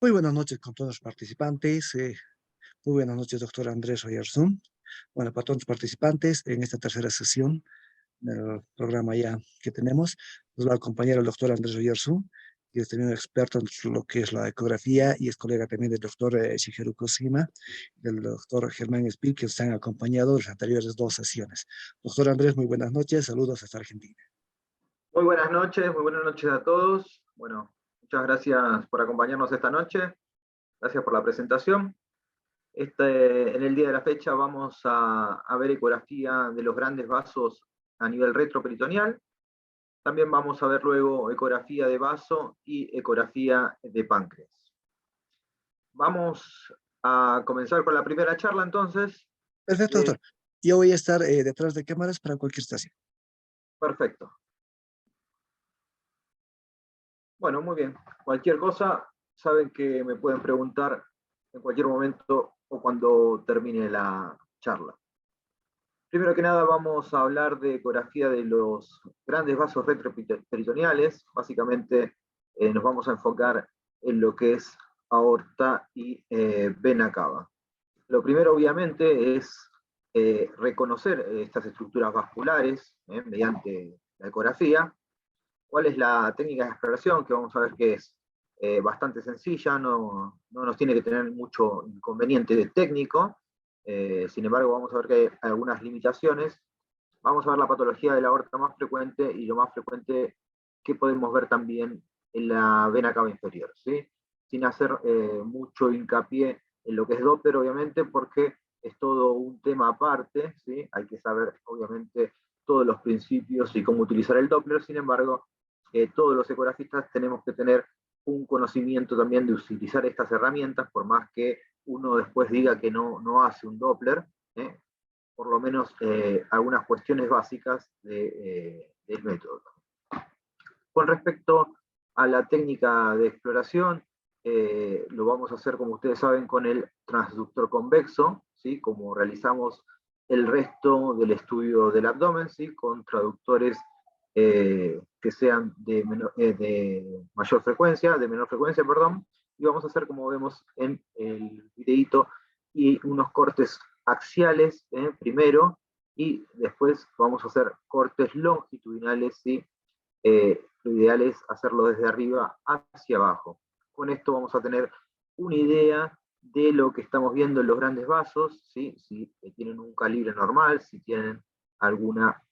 Muy buenas noches con todos los participantes. Muy buenas noches, doctor Andrés Oyarzún. Bueno, para todos los participantes en esta tercera sesión del programa ya que tenemos, nos va a acompañar el doctor Andrés Oyarzún, que es también un experto en lo que es la ecografía y es colega también del doctor Shigeru Kojima, del doctor Germán Espil, que nos han acompañado en las anteriores dos sesiones. Doctor Andrés, muy buenas noches. Saludos hasta Argentina. Muy buenas noches a todos. Bueno, muchas gracias por acompañarnos esta noche. Gracias por la presentación. En el día de la fecha vamos a ver ecografía de los grandes vasos a nivel retroperitoneal. También vamos a ver luego ecografía de vaso y ecografía de páncreas. Vamos a comenzar con la primera charla entonces. Perfecto, doctor. Yo voy a estar detrás de cámaras para cualquier estación. Perfecto. Bueno, muy bien. Cualquier cosa, saben que me pueden preguntar en cualquier momento o cuando termine la charla. Primero que nada vamos a hablar de ecografía de los grandes vasos retroperitoneales. Básicamente nos vamos a enfocar en lo que es aorta y vena cava. Lo primero obviamente es reconocer estas estructuras vasculares mediante la ecografía. ¿Cuál es la técnica de exploración? Que vamos a ver que es bastante sencilla, no nos tiene que tener mucho inconveniente de técnico. Sin embargo, vamos a ver que hay algunas limitaciones. Vamos a ver la patología de la aorta más frecuente y lo más frecuente que podemos ver también en la vena cava inferior, ¿sí? Sin hacer mucho hincapié en lo que es Doppler, obviamente, porque es todo un tema aparte, ¿sí? Hay que saber, obviamente, todos los principios y cómo utilizar el Doppler. Sin embargo, todos los ecografistas tenemos que tener un conocimiento también de utilizar estas herramientas, por más que uno después diga que no hace un Doppler, por lo menos algunas cuestiones básicas del método. Con respecto a la técnica de exploración, lo vamos a hacer, como ustedes saben, con el transductor convexo, ¿sí? Como realizamos el resto del estudio del abdomen, ¿sí? Con traductores que sean de mayor frecuencia, de menor frecuencia, perdón, y vamos a hacer como vemos en el videíto, y unos cortes axiales primero, y después vamos a hacer cortes longitudinales, ¿sí? Lo ideal es hacerlo desde arriba hacia abajo. Con esto vamos a tener una idea de lo que estamos viendo en los grandes vasos, ¿sí? Si tienen un calibre normal, si tienen alguna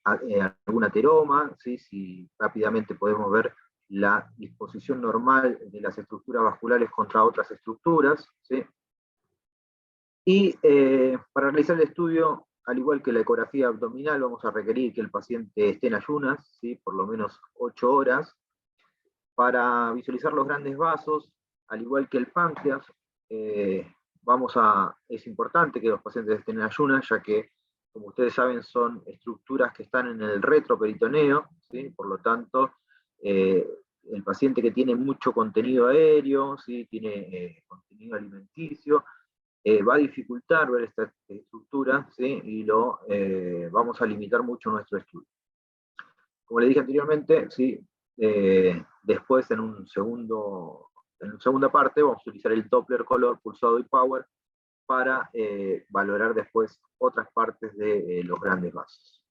ateroma, ¿sí? Si rápidamente podemos ver la disposición normal de las estructuras vasculares contra otras estructuras, ¿sí? Y para realizar el estudio, al igual que la ecografía abdominal, vamos a requerir que el paciente esté en ayunas, ¿sí? Por lo menos 8 horas. Para visualizar los grandes vasos, al igual que el páncreas, es importante que los pacientes estén en ayunas, ya que, como ustedes saben, son estructuras que están en el retroperitoneo, ¿sí? Por lo tanto, el paciente que tiene mucho contenido aéreo, ¿sí? Tiene contenido alimenticio, va a dificultar ver esta estructura, ¿sí? Y vamos a limitar mucho nuestro estudio. Como le dije anteriormente, ¿sí? Después en una segunda parte vamos a utilizar el Doppler, color, pulsado y power para valorar después otras partes de los grandes vasos.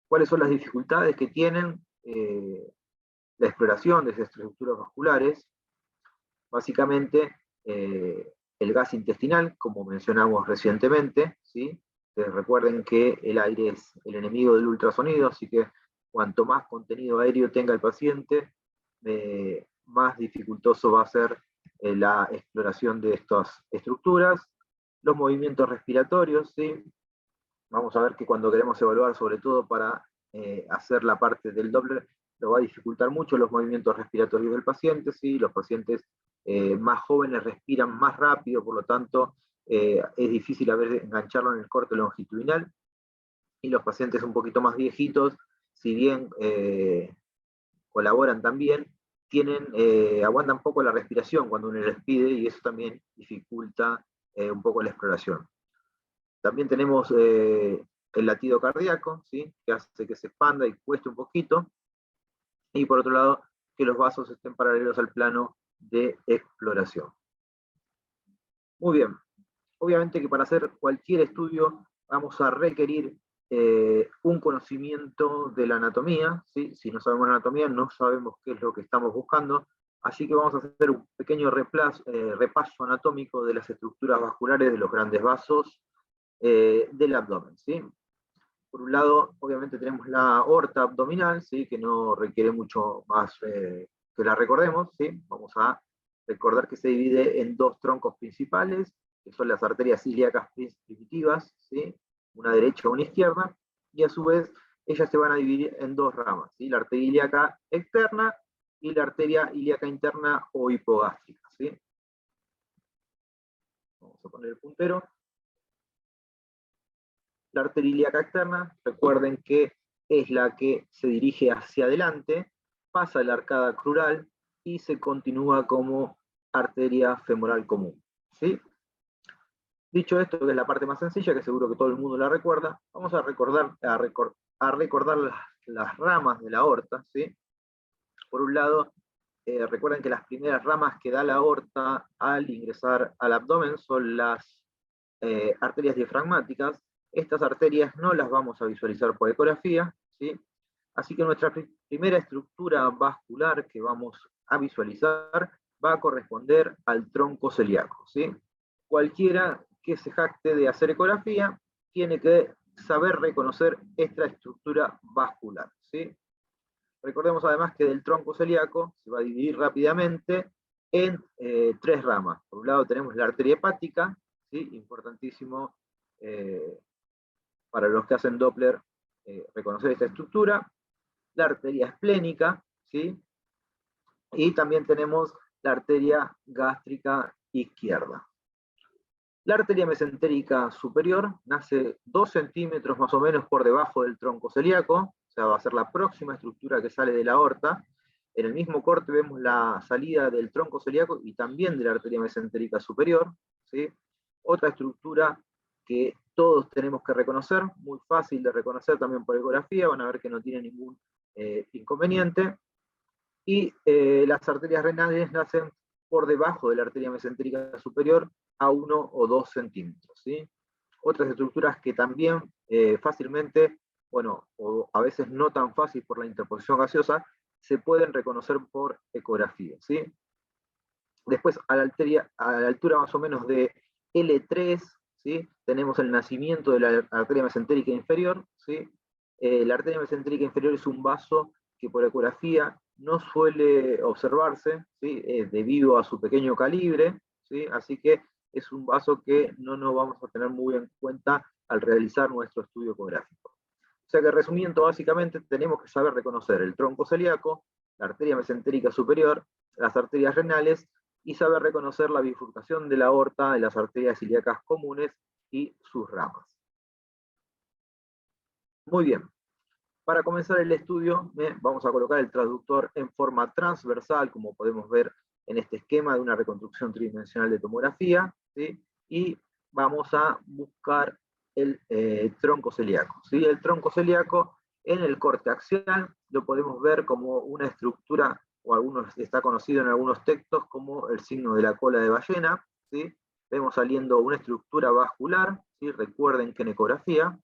¿Cuáles son las dificultades que tienen la exploración de esas estructuras vasculares? Básicamente, el gas intestinal, como mencionamos recientemente, ¿sí? Recuerden que el aire es el enemigo del ultrasonido, así que cuanto más contenido aéreo tenga el paciente, más dificultoso va a ser la exploración de estas estructuras. Los movimientos respiratorios, ¿sí? Vamos a ver que cuando queremos evaluar, sobre todo para hacer la parte del Doppler, lo va a dificultar mucho los movimientos respiratorios del paciente, ¿sí? Los pacientes más jóvenes respiran más rápido, por lo tanto es difícil engancharlo en el corte longitudinal, y los pacientes un poquito más viejitos, si bien colaboran también, aguantan poco la respiración cuando uno les pide, y eso también dificulta un poco la exploración. También tenemos el latido cardíaco, ¿sí? Que hace que se expanda y cueste un poquito, y por otro lado, que los vasos estén paralelos al plano de exploración. Muy bien. Obviamente que para hacer cualquier estudio vamos a requerir un conocimiento de la anatomía, ¿sí? Si no sabemos la anatomía, no sabemos qué es lo que estamos buscando, así que vamos a hacer un pequeño repaso anatómico de las estructuras vasculares de los grandes vasos del abdomen, ¿sí? Por un lado, obviamente tenemos la aorta abdominal, ¿sí? Que no requiere mucho más que la recordemos, ¿sí? Vamos a recordar que se divide en dos troncos principales, que son las arterias ilíacas primitivas, ¿sí? Una derecha y una izquierda, y a su vez ellas se van a dividir en dos ramas, ¿sí? La arteria ilíaca externa y la arteria ilíaca interna o hipogástrica, ¿sí? Vamos a poner el puntero. La arteria ilíaca externa, recuerden que es la que se dirige hacia adelante, pasa la arcada crural y se continúa como arteria femoral común, ¿sí? Dicho esto, que es la parte más sencilla, que seguro que todo el mundo la recuerda, vamos a recordar las ramas de la aorta, ¿sí? Por un lado, recuerden que las primeras ramas que da la aorta al ingresar al abdomen son las arterias diafragmáticas. Estas arterias no las vamos a visualizar por ecografía, ¿sí? Así que nuestra primera estructura vascular que vamos a visualizar va a corresponder al tronco celíaco, ¿sí? Cualquiera que se jacte de hacer ecografía tiene que saber reconocer esta estructura vascular, ¿sí? Recordemos además que del tronco celíaco se va a dividir rápidamente en tres ramas. Por un lado tenemos la arteria hepática, ¿sí? Importantísimo para los que hacen Doppler reconocer esta estructura. La arteria esplénica, ¿sí? Y también tenemos la arteria gástrica izquierda. La arteria mesentérica superior nace 2 centímetros más o menos por debajo del tronco celíaco, o sea, va a ser la próxima estructura que sale de la aorta. En el mismo corte vemos la salida del tronco celíaco y también de la arteria mesentérica superior, ¿sí? Otra estructura que todos tenemos que reconocer, muy fácil de reconocer también por ecografía, van a ver que no tiene ningún inconveniente. Y las arterias renales nacen por debajo de la arteria mesentérica superior a 1 o 2 centímetros, ¿sí? Otras estructuras que también fácilmente, bueno, o a veces no tan fácil por la interposición gaseosa, se pueden reconocer por ecografía, ¿sí? Después, a la altura más o menos de L3, ¿sí? Tenemos el nacimiento de la arteria mesentérica inferior, ¿sí? La arteria mesentérica inferior es un vaso que por ecografía no suele observarse, ¿sí? Debido a su pequeño calibre, ¿sí? Así que es un vaso que no nos vamos a tener muy en cuenta al realizar nuestro estudio ecográfico. O sea que resumiendo, básicamente tenemos que saber reconocer el tronco celíaco, la arteria mesentérica superior, las arterias renales y saber reconocer la bifurcación de la aorta de las arterias ilíacas comunes y sus ramas. Muy bien. Para comenzar el estudio, vamos a colocar el transductor en forma transversal, como podemos ver en este esquema de una reconstrucción tridimensional de tomografía, ¿sí? Y vamos a buscar el tronco celíaco, ¿sí? El tronco celíaco en el corte axial lo podemos ver como una estructura, o está conocido en algunos textos como el signo de la cola de ballena, ¿sí? Vemos saliendo una estructura vascular, ¿sí? Recuerden que en ecografía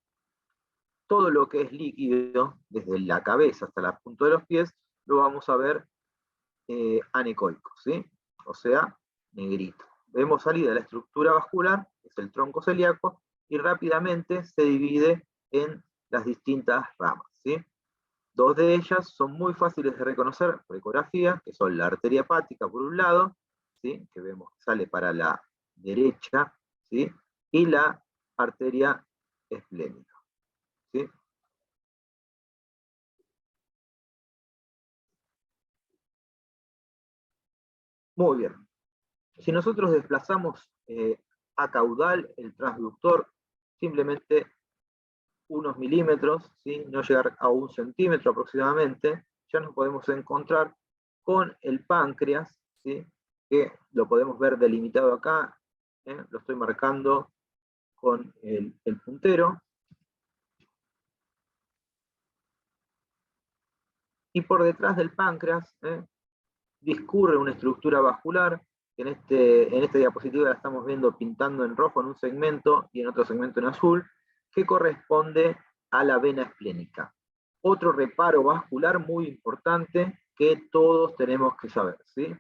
todo lo que es líquido, desde la cabeza hasta la punta de los pies, lo vamos a ver anecoico, ¿sí? O sea, negrito. Vemos salida la estructura vascular, que es el tronco celíaco, y rápidamente se divide en las distintas ramas, ¿sí? Dos de ellas son muy fáciles de reconocer por ecografía, que son la arteria hepática por un lado, ¿sí? Que vemos que sale para la derecha, ¿sí? Y la arteria esplénica, ¿sí? Muy bien. Si nosotros desplazamos a caudal el transductor simplemente unos milímetros, ¿sí? No llegar a 1 centímetro aproximadamente, ya nos podemos encontrar con el páncreas, ¿sí? Que lo podemos ver delimitado acá, lo estoy marcando con el puntero. Y por detrás del páncreas discurre una estructura vascular, que en esta diapositiva la estamos viendo pintando en rojo en un segmento y en otro segmento en azul, que corresponde a la vena esplénica. Otro reparo vascular muy importante que todos tenemos que saber, ¿sí?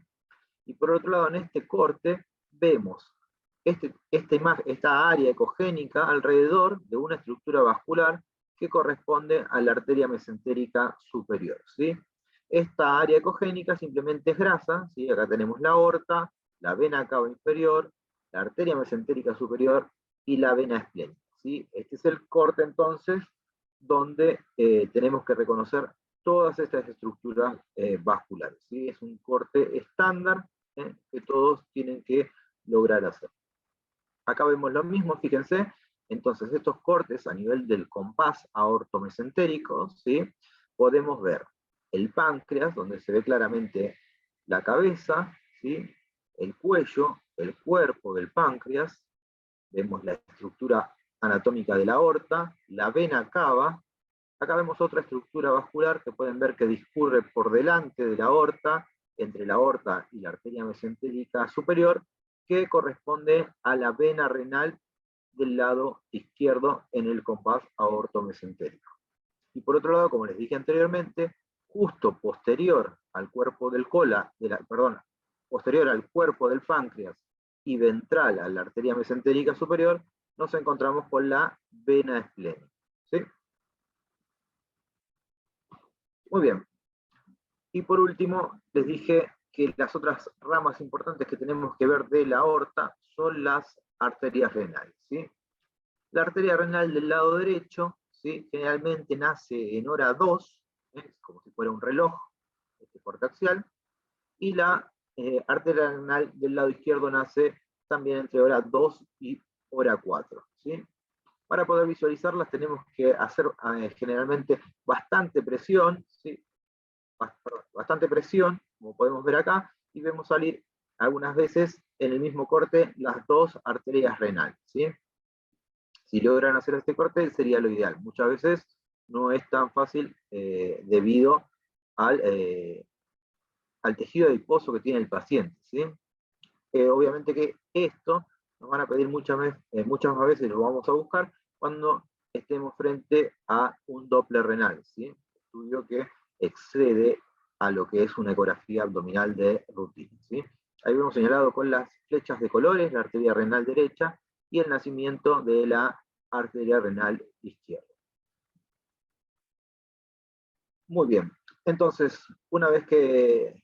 Y por otro lado, en este corte vemos esta área ecogénica alrededor de una estructura vascular que corresponde a la arteria mesentérica superior, ¿sí? Esta área ecogénica simplemente es grasa, ¿sí? Acá tenemos la aorta, la vena cava inferior, la arteria mesentérica superior y la vena esplénica, ¿sí? Este es el corte entonces donde tenemos que reconocer todas estas estructuras vasculares, ¿sí? Es un corte estándar que todos tienen que lograr hacer. Acá vemos lo mismo, fíjense, entonces estos cortes a nivel del compás aortomesentérico, ¿sí? Podemos ver el páncreas, donde se ve claramente la cabeza, ¿sí? El cuello, el cuerpo del páncreas, vemos la estructura anatómica de la aorta, la vena cava. Acá vemos otra estructura vascular que pueden ver que discurre por delante de la aorta, entre la aorta y la arteria mesentérica superior, que corresponde a la vena renal del lado izquierdo en el compás aortomesentérico. Y por otro lado, como les dije anteriormente, justo posterior al cuerpo del posterior al cuerpo del páncreas y ventral a la arteria mesentérica superior, nos encontramos con la vena esplénica, ¿sí? Muy bien. Y por último, les dije que las otras ramas importantes que tenemos que ver de la aorta son las arterias renales, ¿sí? La arteria renal del lado derecho, ¿sí? Generalmente nace en hora 2, como si fuera un reloj, este corte axial, y la arteria renal del lado izquierdo nace también entre hora 2 y hora 4, ¿sí? Para poder visualizarlas tenemos que hacer generalmente bastante presión, ¿sí? Bastante presión, como podemos ver acá, y vemos salir algunas veces en el mismo corte las dos arterias renales, ¿sí? Si logran hacer este corte sería lo ideal. Muchas veces no es tan fácil debido al tejido adiposo que tiene el paciente, ¿sí? Obviamente que esto nos van a pedir muchas más veces, lo vamos a buscar cuando estemos frente a un Doppler renal, ¿sí? Estudio que excede a lo que es una ecografía abdominal de rutina, ¿sí? Ahí vemos señalado con las flechas de colores la arteria renal derecha y el nacimiento de la arteria renal izquierda. Muy bien, entonces, una vez que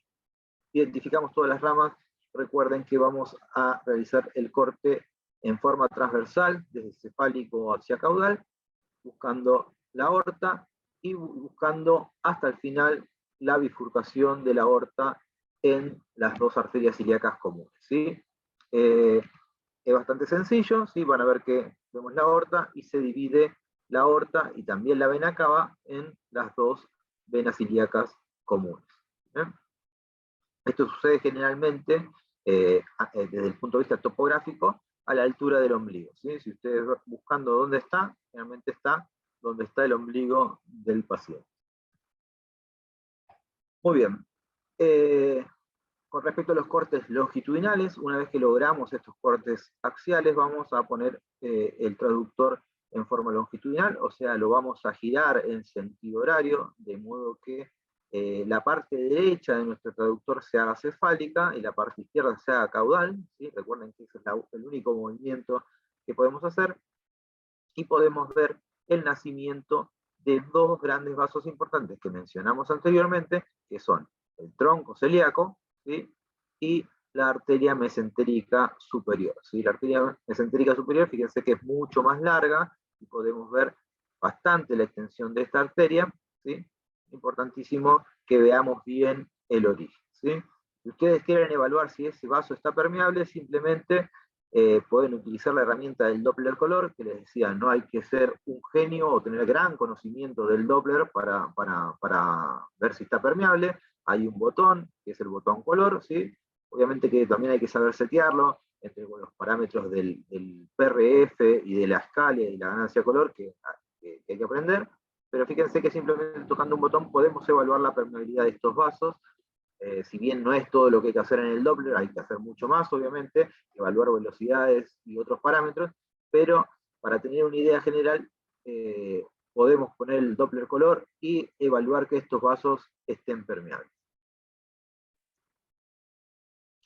identificamos todas las ramas, recuerden que vamos a realizar el corte en forma transversal, desde cefálico hacia caudal, buscando la aorta y buscando hasta el final la bifurcación de la aorta en las dos arterias ilíacas comunes, ¿sí? Es bastante sencillo, ¿sí? Van a ver que vemos la aorta y se divide la aorta y también la vena cava en las dos venas ilíacas comunes. Esto sucede generalmente desde el punto de vista topográfico a la altura del ombligo, ¿sí? Si ustedes buscando dónde está, generalmente está donde está el ombligo del paciente. Muy bien. Con respecto a los cortes longitudinales, una vez que logramos estos cortes axiales, vamos a poner el traductor en forma longitudinal, o sea, lo vamos a girar en sentido horario, de modo que la parte derecha de nuestro traductor se haga cefálica y la parte izquierda se haga caudal, ¿sí? Recuerden que ese es el único movimiento que podemos hacer, y podemos ver el nacimiento de dos grandes vasos importantes que mencionamos anteriormente, que son el tronco celíaco, ¿sí? Y la arteria mesentérica superior, ¿sí? La arteria mesentérica superior, fíjense que es mucho más larga, y podemos ver bastante la extensión de esta arteria, ¿sí? Importantísimo que veamos bien el origen, ¿sí? Si ustedes quieren evaluar si ese vaso está permeable, simplemente pueden utilizar la herramienta del Doppler color, que les decía, no hay que ser un genio o tener gran conocimiento del Doppler para ver si está permeable. Hay un botón, que es el botón color, ¿sí? Obviamente que también hay que saber setearlo entre los parámetros del PRF y de la escala y la ganancia color que hay que aprender, pero fíjense que simplemente tocando un botón podemos evaluar la permeabilidad de estos vasos. si bien no es todo lo que hay que hacer en el Doppler, hay que hacer mucho más, obviamente, evaluar velocidades y otros parámetros, pero para tener una idea general, podemos poner el Doppler color y evaluar que estos vasos estén permeables.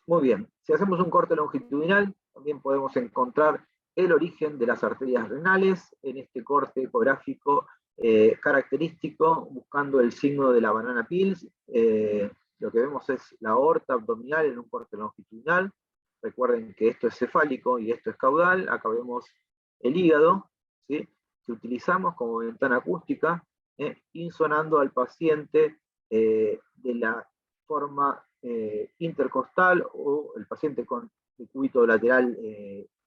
Muy bien, si hacemos un corte longitudinal, también podemos encontrar el origen de las arterias renales en este corte ecográfico característico, buscando el signo de la banana peels. Lo que vemos es la aorta abdominal en un corte longitudinal. Recuerden que esto es cefálico y esto es caudal. Acá vemos el hígado, ¿sí?, que utilizamos como ventana acústica, insonando al paciente de la forma intercostal, o el paciente con decúbito lateral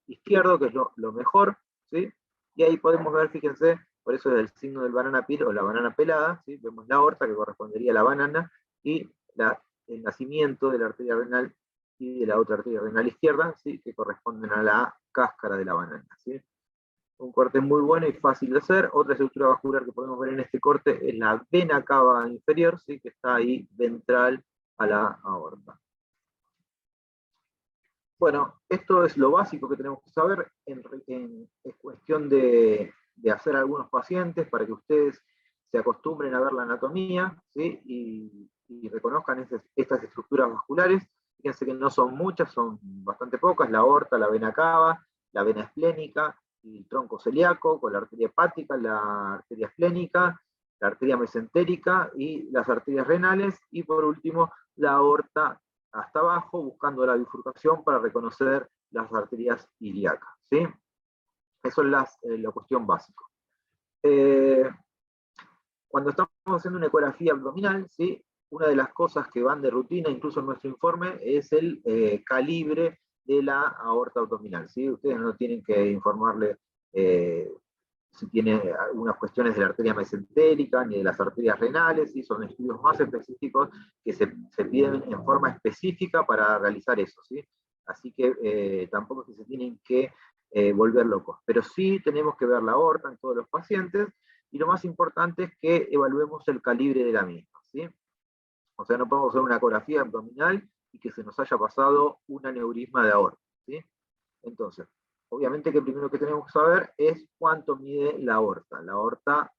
izquierdo, que es lo mejor, ¿sí? Y ahí podemos ver, fíjense, por eso es el signo del banana peel o la banana pelada, ¿sí? Vemos la aorta, que correspondería a la banana, y el nacimiento de la arteria renal y de la otra arteria renal izquierda, ¿sí?, que corresponden a la cáscara de la banana, ¿sí? Un corte muy bueno y fácil de hacer. Otra estructura vascular que podemos ver en este corte es la vena cava inferior, ¿sí?, que está ahí ventral a la aorta. Bueno, esto es lo básico que tenemos que saber en cuestión de hacer algunos pacientes para que ustedes se acostumbren a ver la anatomía, ¿sí?, y reconozcan estas estructuras vasculares. Fíjense que no son muchas, son bastante pocas: la aorta, la vena cava, la vena esplénica, el tronco celíaco con la arteria hepática, la arteria esplénica, la arteria mesentérica y las arterias renales, y por último la aorta hasta abajo, buscando la bifurcación para reconocer las arterias ilíacas, ¿sí? Eso es la cuestión básica. Cuando estamos haciendo una ecografía abdominal, ¿sí?, una de las cosas que van de rutina, incluso en nuestro informe, es el calibre de la aorta abdominal, ¿sí? Ustedes no tienen que informarle si tiene algunas cuestiones de la arteria mesentérica ni de las arterias renales, ¿sí? Son estudios más específicos que se piden en forma específica para realizar eso, ¿sí? Así que tampoco es que se tienen que volver locos, pero sí tenemos que ver la aorta en todos los pacientes, y lo más importante es que evaluemos el calibre de la misma, ¿sí? O sea, no podemos hacer una ecografía abdominal y que se nos haya pasado un aneurisma de aorta, ¿sí? Entonces, obviamente que lo primero que tenemos que saber es cuánto mide la aorta. La aorta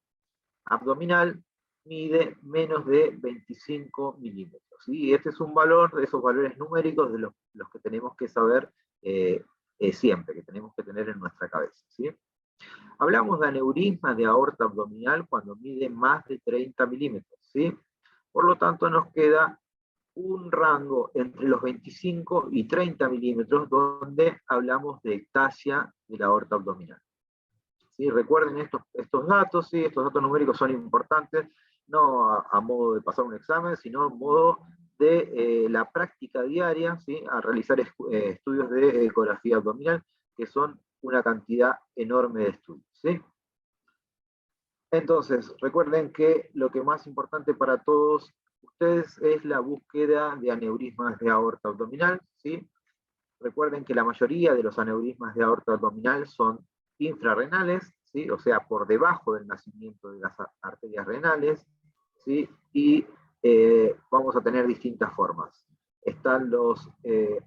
abdominal mide menos de 25 milímetros, ¿sí? Y este es un valor de esos valores numéricos de los que tenemos que saber siempre, que tenemos que tener en nuestra cabeza, ¿sí? Hablamos de aneurisma de aorta abdominal cuando mide más de 30 milímetros, ¿sí? Por lo tanto, nos queda un rango entre los 25 y 30 milímetros, donde hablamos de ectasia de la aorta abdominal. ¿Sí? Recuerden estos datos, ¿sí? Estos datos numéricos son importantes, no a modo de pasar un examen, sino a modo de la práctica diaria, ¿sí?, a realizar estudios de ecografía abdominal, que son una cantidad enorme de estudios, ¿sí? Entonces, recuerden que lo que más importante para todos ustedes es la búsqueda de aneurismas de aorta abdominal, ¿sí? Recuerden que la mayoría de los aneurismas de aorta abdominal son infrarrenales, ¿sí?, o sea, por debajo del nacimiento de las arterias renales, ¿sí? Y vamos a tener distintas formas. Están los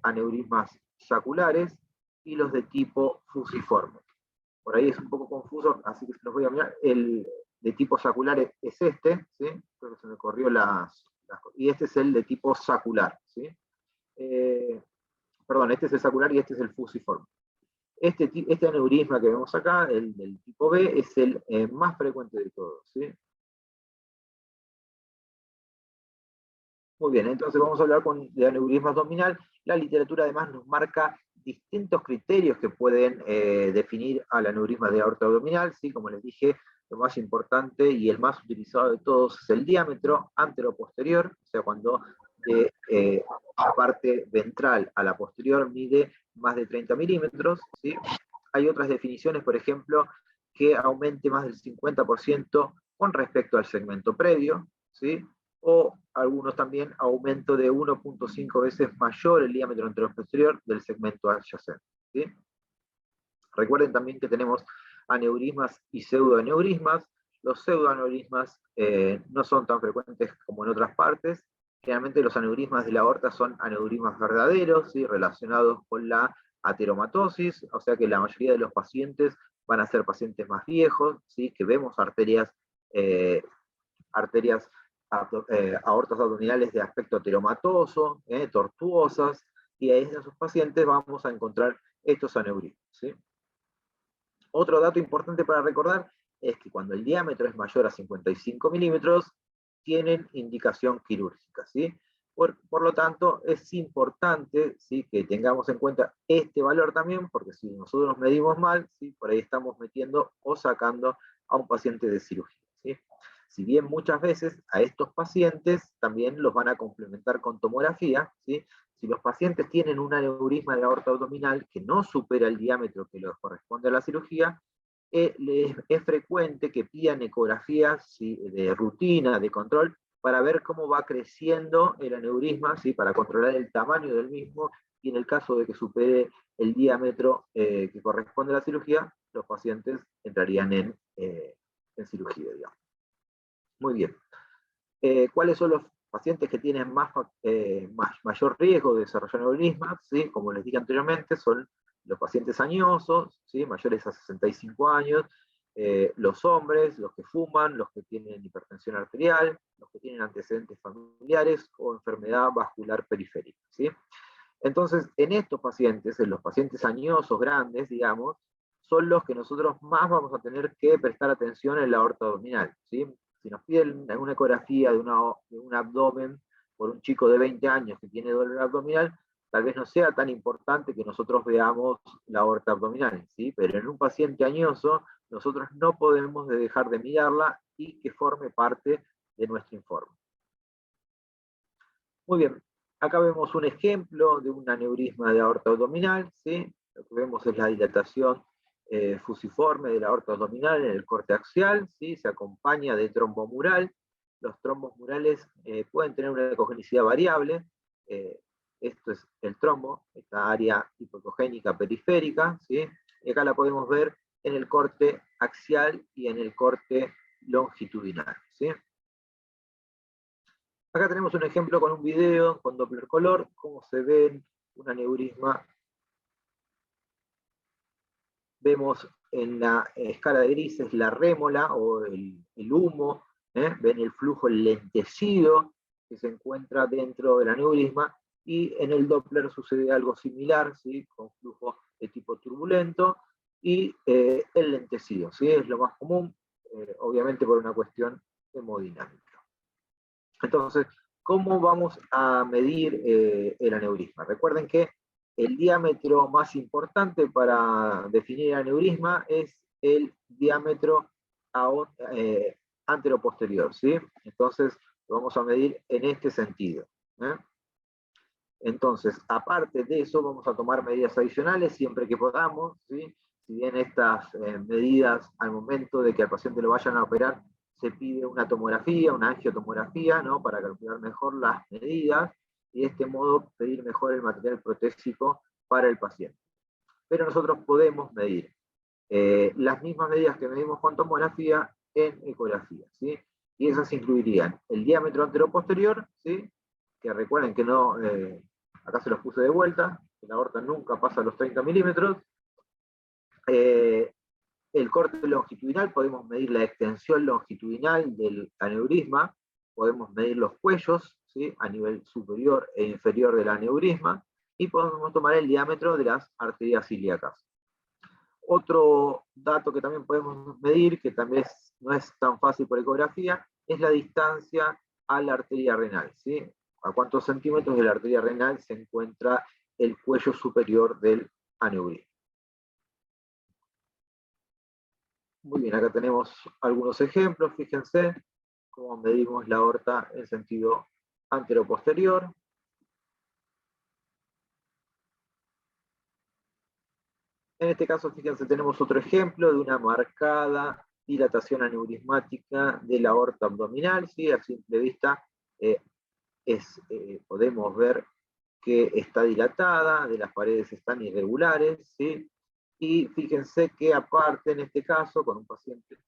aneurismas saculares y los de tipo fusiforme. Por ahí es un poco confuso, así que los voy a mirar. El de tipo sacular es este, ¿sí? Creo que se me corrió y este es el de tipo sacular, ¿sí? Perdón, este es el sacular y este es el fusiforme. Este aneurisma que vemos acá, el del tipo B, es el más frecuente de todos, ¿sí? Muy bien, entonces vamos a hablar de aneurisma abdominal. La literatura además nos marca distintos criterios que pueden definir al aneurisma de aorta abdominal, ¿sí? Como les dije, lo más importante y el más utilizado de todos es el diámetro antero-posterior, o sea, cuando de la parte ventral a la posterior mide más de 30 milímetros, ¿sí? Hay otras definiciones, por ejemplo, que aumente más del 50% con respecto al segmento previo, ¿sí? O algunos también aumento de 1.5 veces mayor el diámetro anteroposterior del segmento adyacente, ¿sí? Recuerden también que tenemos aneurismas y pseudoaneurismas. Los pseudoaneurismas no son tan frecuentes como en otras partes, Generalmente los aneurismas de la aorta son aneurismas verdaderos, ¿sí? Relacionados con la ateromatosis, o sea que la mayoría de los pacientes van a ser pacientes más viejos, ¿sí? Que vemos arterias, aortas abdominales de aspecto ateromatoso, tortuosas, y en esos pacientes vamos a encontrar estos aneurismas, ¿sí? Otro dato importante para recordar es que cuando el diámetro es mayor a 55 milímetros, tienen indicación quirúrgica, ¿sí? Por lo tanto, es importante, ¿sí?, que tengamos en cuenta este valor también, porque si nosotros medimos mal, ¿sí?, por ahí estamos metiendo o sacando a un paciente de cirugía, ¿sí? Si bien muchas veces a estos pacientes también los van a complementar con tomografía, ¿sí? Si los pacientes tienen un aneurisma de la aorta abdominal que no supera el diámetro que les corresponde a la cirugía, es frecuente que pidan ecografías, ¿sí?, de rutina, de control, para ver cómo va creciendo el aneurisma, ¿sí?, para controlar el tamaño del mismo, y en el caso de que supere el diámetro que corresponde a la cirugía, los pacientes entrarían en cirugía, digamos. Muy bien. ¿Cuáles son los pacientes que tienen mayor riesgo de desarrollar aneurismas? ¿Sí? Como les dije anteriormente, son los pacientes añosos, ¿sí?, mayores a 65 años, los hombres, los que fuman, los que tienen hipertensión arterial, los que tienen antecedentes familiares o enfermedad vascular periférica, ¿sí? Entonces, en estos pacientes, en los pacientes añosos grandes, digamos, son los que nosotros más vamos a tener que prestar atención en la aorta abdominal, ¿sí? Si nos piden una ecografía de un abdomen por un chico de 20 años que tiene dolor abdominal, tal vez no sea tan importante que nosotros veamos la aorta abdominal, ¿sí? Pero en un paciente añoso, nosotros no podemos dejar de mirarla y que forme parte de nuestro informe. Muy bien, acá vemos un ejemplo de un aneurisma de aorta abdominal, ¿sí? Lo que vemos es la dilatación fusiforme de la aorta abdominal en el corte axial, ¿sí? Se acompaña de trombo mural. Los trombos murales pueden tener una ecogenicidad variable. Esto es el trombo, esta área hipoecogénica periférica, ¿sí? Y acá la podemos ver en el corte axial y en el corte longitudinal, ¿sí? Acá tenemos un ejemplo con un video con Doppler color, cómo se ve un aneurisma. Vemos en la escala de grises la rémola o el humo, ven el flujo lentecido que se encuentra dentro del aneurisma, y en el Doppler sucede algo similar, ¿sí?, con flujo de tipo turbulento, y el lentecido, ¿sí?, es lo más común, obviamente por una cuestión hemodinámica. Entonces, ¿cómo vamos a medir el aneurisma? Recuerden que el diámetro más importante para definir el aneurisma es el diámetro anteroposterior, ¿sí? Entonces, lo vamos a medir en este sentido, ¿eh? Entonces, aparte de eso, vamos a tomar medidas adicionales siempre que podamos, ¿sí? Si bien estas medidas, al momento de que al paciente lo vayan a operar, se pide una tomografía, una angiotomografía, ¿no?, para calcular mejor las medidas, y de este modo pedir mejor el material protésico para el paciente. Pero nosotros podemos medir las mismas medidas que medimos con tomografía en ecografía, ¿sí? Y esas incluirían el diámetro anteroposterior, ¿sí?, que recuerden que no, acá se los puse de vuelta, que la aorta nunca pasa los 30 milímetros. El corte longitudinal, podemos medir la extensión longitudinal del aneurisma, podemos medir los cuellos, ¿sí?, a nivel superior e inferior del aneurisma, y podemos tomar el diámetro de las arterias ilíacas. Otro dato que también podemos medir, que también no es tan fácil por ecografía, es la distancia a la arteria renal, ¿sí? A cuántos centímetros de la arteria renal se encuentra el cuello superior del aneurisma. Muy bien, acá tenemos algunos ejemplos, fíjense cómo medimos la aorta en sentido anteroposterior. En este caso, fíjense, tenemos otro ejemplo de una marcada dilatación aneurismática de la aorta abdominal, ¿sí? A simple vista podemos ver que está dilatada, de las paredes están irregulares, ¿sí? Y fíjense que aparte, en este caso, con un paciente,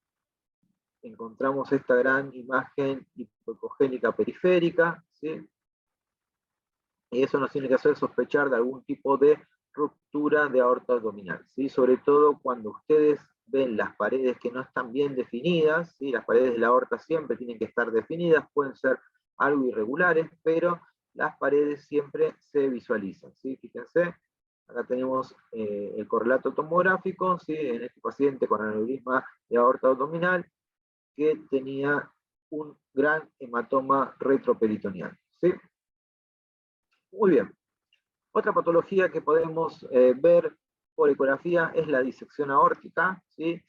encontramos esta gran imagen hipoecogénica periférica, ¿sí? y eso nos tiene que hacer sospechar de algún tipo de ruptura de aorta abdominal, ¿sí? Sobre todo cuando ustedes ven las paredes que no están bien definidas, ¿sí? Las paredes de la aorta siempre tienen que estar definidas, pueden ser algo irregulares, pero las paredes siempre se visualizan, ¿sí? Fíjense, acá tenemos el correlato tomográfico, ¿sí? En este paciente con aneurisma de aorta abdominal que tenía un gran hematoma retroperitoneal, ¿sí? Muy bien. Otra patología que podemos ver por ecografía es la disección aórtica, ¿sí?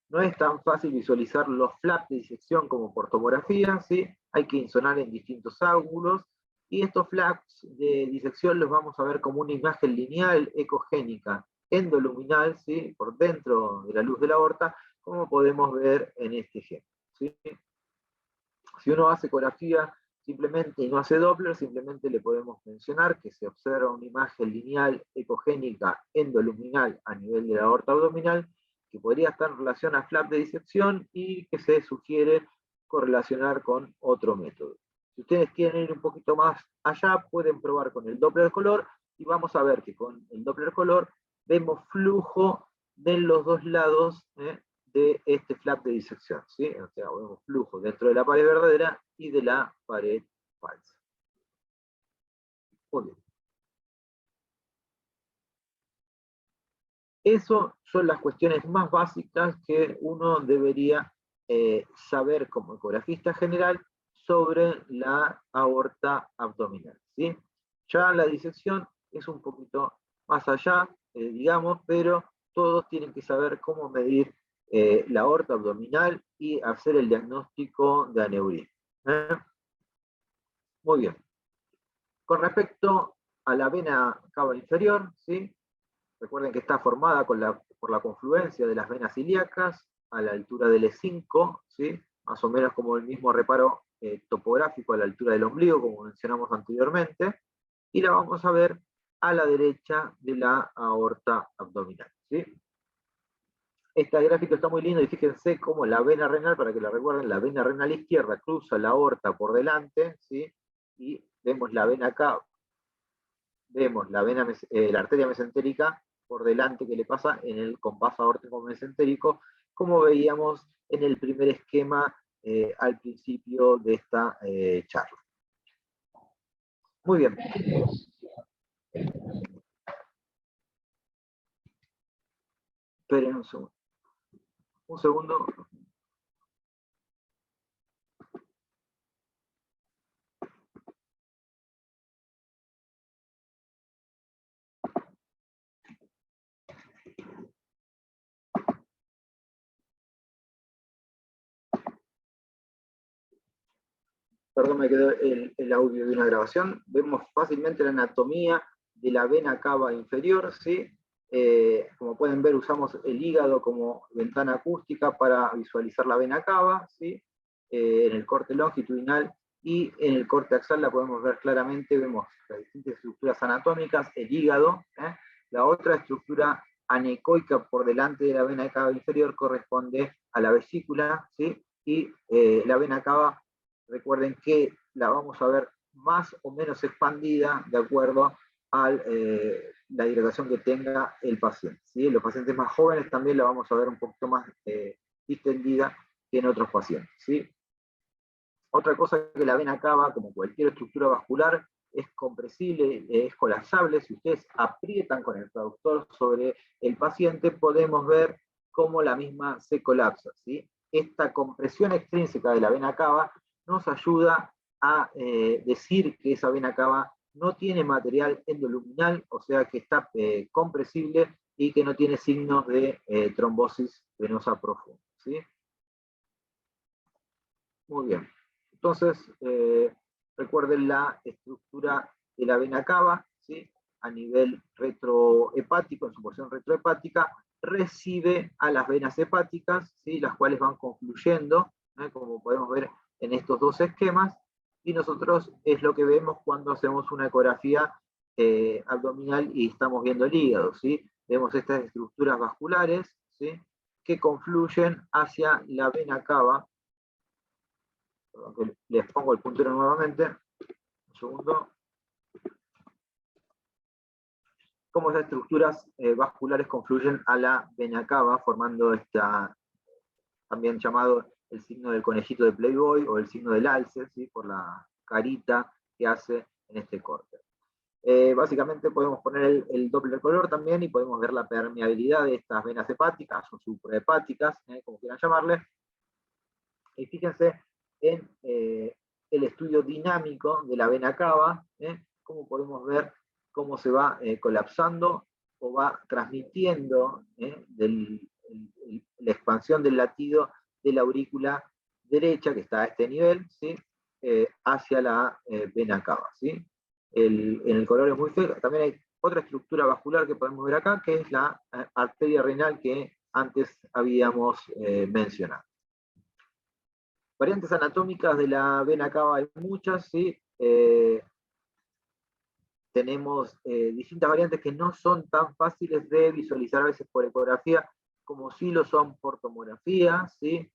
No es tan fácil visualizar los flaps de disección como por tomografía, ¿sí? Hay que insonar en distintos ángulos, y estos flaps de disección los vamos a ver como una imagen lineal ecogénica endoluminal, ¿sí? Por dentro de la luz de la aorta, como podemos ver en este ejemplo, ¿sí? Si uno hace ecografía simplemente y no hace Doppler, simplemente le podemos mencionar que se observa una imagen lineal ecogénica endoluminal a nivel de la aorta abdominal, que podría estar en relación a flap de disección y que se sugiere correlacionar con otro método. Si ustedes quieren ir un poquito más allá, pueden probar con el Doppler color, y vamos a ver que con el Doppler color vemos flujo de los dos lados de este flap de disección, ¿sí? O sea, vemos flujo dentro de la pared verdadera y de la pared falsa. Muy bien. Eso son las cuestiones más básicas que uno debería saber como ecografista general sobre la aorta abdominal, ¿sí? Ya la disección es un poquito más allá, digamos, pero todos tienen que saber cómo medir la aorta abdominal y hacer el diagnóstico de aneurisma. Muy bien. Con respecto a la vena cava inferior, ¿sí? Recuerden que está formada por la confluencia de las venas ilíacas a la altura del E5, ¿sí? Más o menos como el mismo reparo topográfico a la altura del ombligo, como mencionamos anteriormente, y la vamos a ver a la derecha de la aorta abdominal, ¿sí? Este gráfico está muy lindo, y fíjense cómo la vena renal, para que la recuerden, la vena renal izquierda cruza la aorta por delante, ¿sí? Y vemos la vena acá, vemos la arteria mesentérica por delante que le pasa en el compás aórtico mesentérico, como veíamos en el primer esquema al principio de esta charla. Muy bien. Esperen un segundo. Un segundo. Perdón, me quedó el audio de una grabación. Vemos fácilmente la anatomía de la vena cava inferior, ¿sí? Como pueden ver, usamos el hígado como ventana acústica para visualizar la vena cava, ¿sí? En el corte longitudinal y en el corte axial la podemos ver claramente, vemos las distintas estructuras anatómicas, el hígado, la otra estructura anecoica por delante de la vena cava inferior corresponde a la vesícula, ¿sí? Y la vena cava, recuerden que la vamos a ver más o menos expandida de acuerdo a la hidratación que tenga el paciente, ¿sí? En los pacientes más jóvenes también la vamos a ver un poquito más distendida que en otros pacientes, ¿sí? Otra cosa que la vena cava, como cualquier estructura vascular, es compresible, es colapsable. Si ustedes aprietan con el traductor sobre el paciente, podemos ver cómo la misma se colapsa, ¿sí? Esta compresión extrínseca de la vena cava nos ayuda a decir que esa vena cava no tiene material endoluminal, o sea que está compresible y que no tiene signos de trombosis venosa profunda, ¿sí? Muy bien. Entonces, recuerden la estructura de la vena cava, ¿sí? A nivel retrohepático, en su porción retrohepática, recibe a las venas hepáticas, ¿sí? Las cuales van confluyendo, como podemos ver en estos dos esquemas, y nosotros es lo que vemos cuando hacemos una ecografía abdominal y estamos viendo el hígado, ¿sí? Vemos estas estructuras vasculares, ¿sí? Que confluyen hacia la vena cava. Les pongo el puntero nuevamente, un segundo. cómo esas estructuras vasculares confluyen a la vena cava, formando también llamado el signo del conejito de Playboy o el signo del alce, ¿sí? Por la carita que hace en este corte. Básicamente podemos poner el Doppler color también y podemos ver la permeabilidad de estas venas hepáticas o suprahepáticas, como quieran llamarle. Y fíjense en el estudio dinámico de la vena cava, cómo podemos ver cómo se va colapsando o va transmitiendo la expansión del latido de la aurícula derecha, que está a este nivel, ¿sí? Hacia la vena cava, ¿sí? En el color es muy feo. También hay otra estructura vascular que podemos ver acá, que es la arteria renal que antes habíamos mencionado. Variantes anatómicas de la vena cava hay muchas, ¿sí? Tenemos distintas variantes que no son tan fáciles de visualizar a veces por ecografía, como sí lo son por tomografía, ¿sí?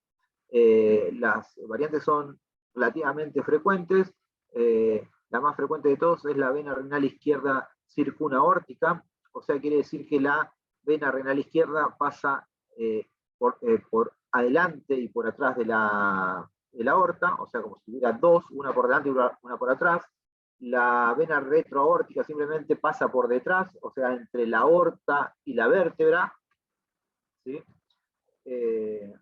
Las variantes son relativamente frecuentes. La más frecuente de todos es la vena renal izquierda circunaórtica, o sea, quiere decir que la vena renal izquierda pasa por adelante y por atrás de la aorta, o sea, como si tuviera dos, una por delante y una por atrás. La vena retroaórtica simplemente pasa por detrás, o sea, entre la aorta y la vértebra, ¿sí?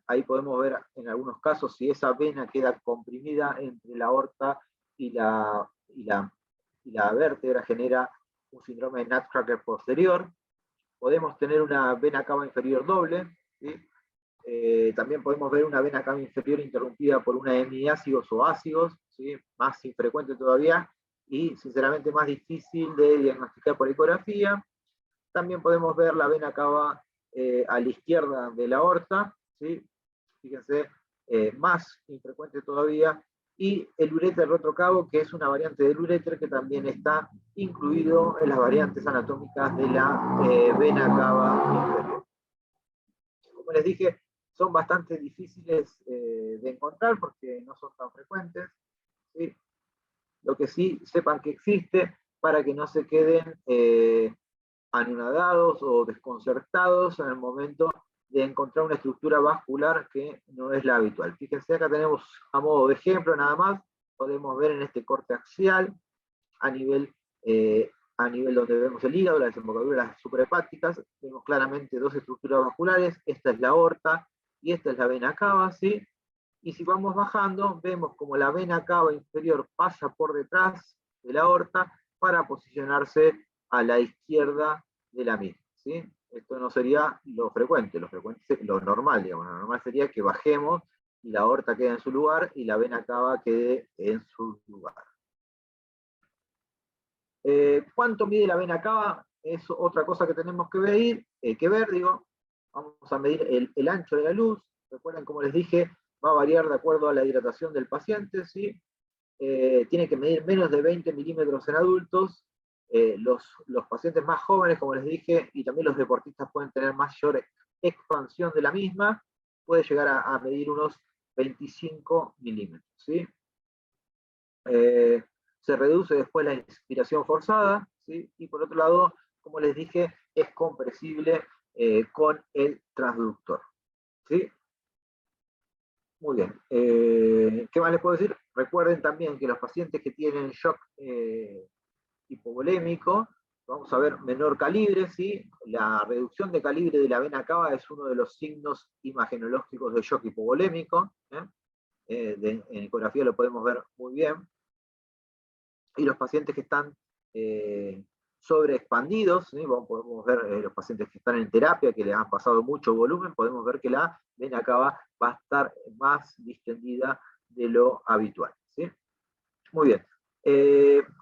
Ahí podemos ver en algunos casos si esa vena queda comprimida entre la aorta y la vértebra, genera un síndrome de Nutcracker posterior. Podemos tener una vena cava inferior doble, ¿sí? También podemos ver una vena cava inferior interrumpida por una hemiácigos o ácigos, ¿sí? Más infrecuente todavía y sinceramente más difícil de diagnosticar por ecografía. También podemos ver la vena cava a la izquierda de la aorta, ¿sí? Fíjense, más infrecuente todavía, y el uréter retrocavo, que es una variante del uréter que también está incluido en las variantes anatómicas de la vena cava inferior. Como les dije, son bastante difíciles de encontrar porque no son tan frecuentes, ¿sí? Lo que sí, sepan que existe para que no se queden anonadados o desconcertados en el momento de encontrar una estructura vascular que no es la habitual. Fíjense, acá tenemos a modo de ejemplo nada más, podemos ver en este corte axial, a nivel donde vemos el hígado, la desembocadura de las suprahepáticas, vemos claramente dos estructuras vasculares, esta es la aorta y esta es la vena cava, ¿sí? Y si vamos bajando, vemos como la vena cava inferior pasa por detrás de la aorta para posicionarse a la izquierda de la misma, ¿sí? Esto no sería lo frecuente, lo normal, digamos. Lo normal sería que bajemos y la aorta quede en su lugar y la vena cava quede en su lugar. ¿Cuánto mide la vena cava? Es otra cosa que tenemos que ver, Vamos a medir el ancho de la luz. Recuerden, como les dije, va a variar de acuerdo a la hidratación del paciente, ¿sí? Tiene que medir menos de 20 milímetros en adultos. Los pacientes más jóvenes, como les dije, y también los deportistas pueden tener mayor expansión de la misma, puede llegar a medir unos 25 milímetros, ¿sí? Se reduce después la inspiración forzada, ¿sí? Y por otro lado, como les dije, es compresible con el transductor, ¿sí? Muy bien. ¿Qué más les puedo decir? Recuerden también que los pacientes que tienen shock hipovolémico, vamos a ver menor calibre, ¿sí? La reducción de calibre de la vena cava es uno de los signos imagenológicos de shock hipovolémico. En ecografía lo podemos ver muy bien. Y los pacientes que están sobreexpandidos, ¿sí? Podemos ver los pacientes que están en terapia, que les han pasado mucho volumen, podemos ver que la vena cava va a estar más distendida de lo habitual, ¿sí? Muy bien.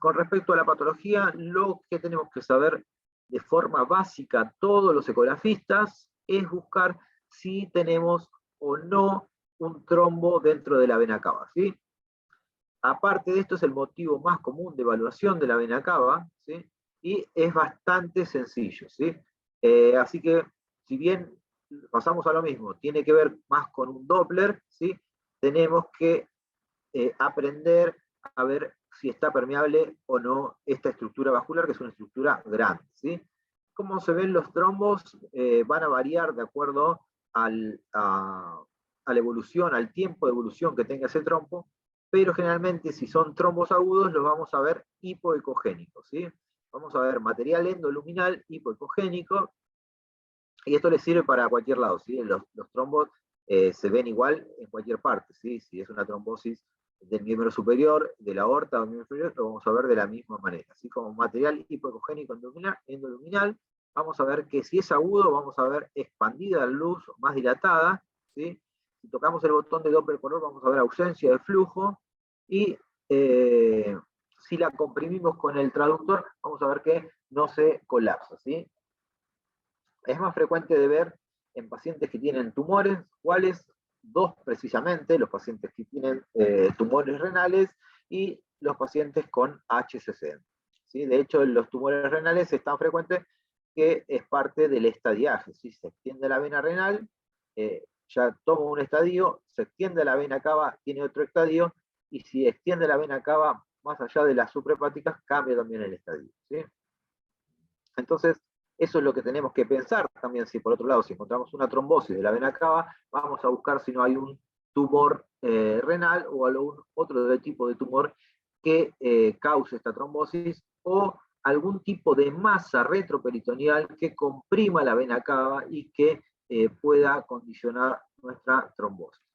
Con respecto a la patología, lo que tenemos que saber de forma básica todos los ecografistas es buscar si tenemos o no un trombo dentro de la vena cava, ¿sí? Aparte de esto, es el motivo más común de evaluación de la vena cava, ¿sí? Y es bastante sencillo, ¿sí? Así que, si bien pasamos a lo mismo, tiene que ver más con un Doppler, ¿sí? Tenemos que aprender a ver si está permeable o no esta estructura vascular, que es una estructura grande, ¿sí? cómo se ven los trombos van a variar de acuerdo a la evolución, al tiempo de evolución que tenga ese trombo, pero generalmente si son trombos agudos los vamos a ver hipoecogénicos, ¿sí? Vamos a ver material endoluminal hipoecogénico, y esto les sirve para cualquier lado, ¿sí? Los trombos se ven igual en cualquier parte, ¿sí? Si es una trombosis del miembro superior, de la aorta o del miembro inferior, lo vamos a ver de la misma manera. Así como material hipoecogénico endoluminal, vamos a ver que si es agudo, vamos a ver expandida la luz, más dilatada, ¿sí? Si tocamos el botón de Doppler color, vamos a ver ausencia de flujo, y si la comprimimos con el traductor, vamos a ver que no se colapsa, ¿sí? Es más frecuente de ver en pacientes que tienen tumores, ¿cuáles? Dos precisamente, los pacientes que tienen tumores renales y los pacientes con HCC. ¿Sí? De hecho, los tumores renales es tan frecuente que es parte del estadiaje. ¿Sí? Se extiende la vena renal, ya toma un estadio, se extiende la vena cava, tiene otro estadio, y si extiende la vena cava más allá de las suprahepáticas, cambia también el estadio. ¿Sí? Entonces, eso es lo que tenemos que pensar también. Si por otro lado, si encontramos una trombosis de la vena cava, vamos a buscar si no hay un tumor renal o algún otro tipo de tumor que cause esta trombosis, o algún tipo de masa retroperitoneal que comprima la vena cava y que pueda condicionar nuestra trombosis.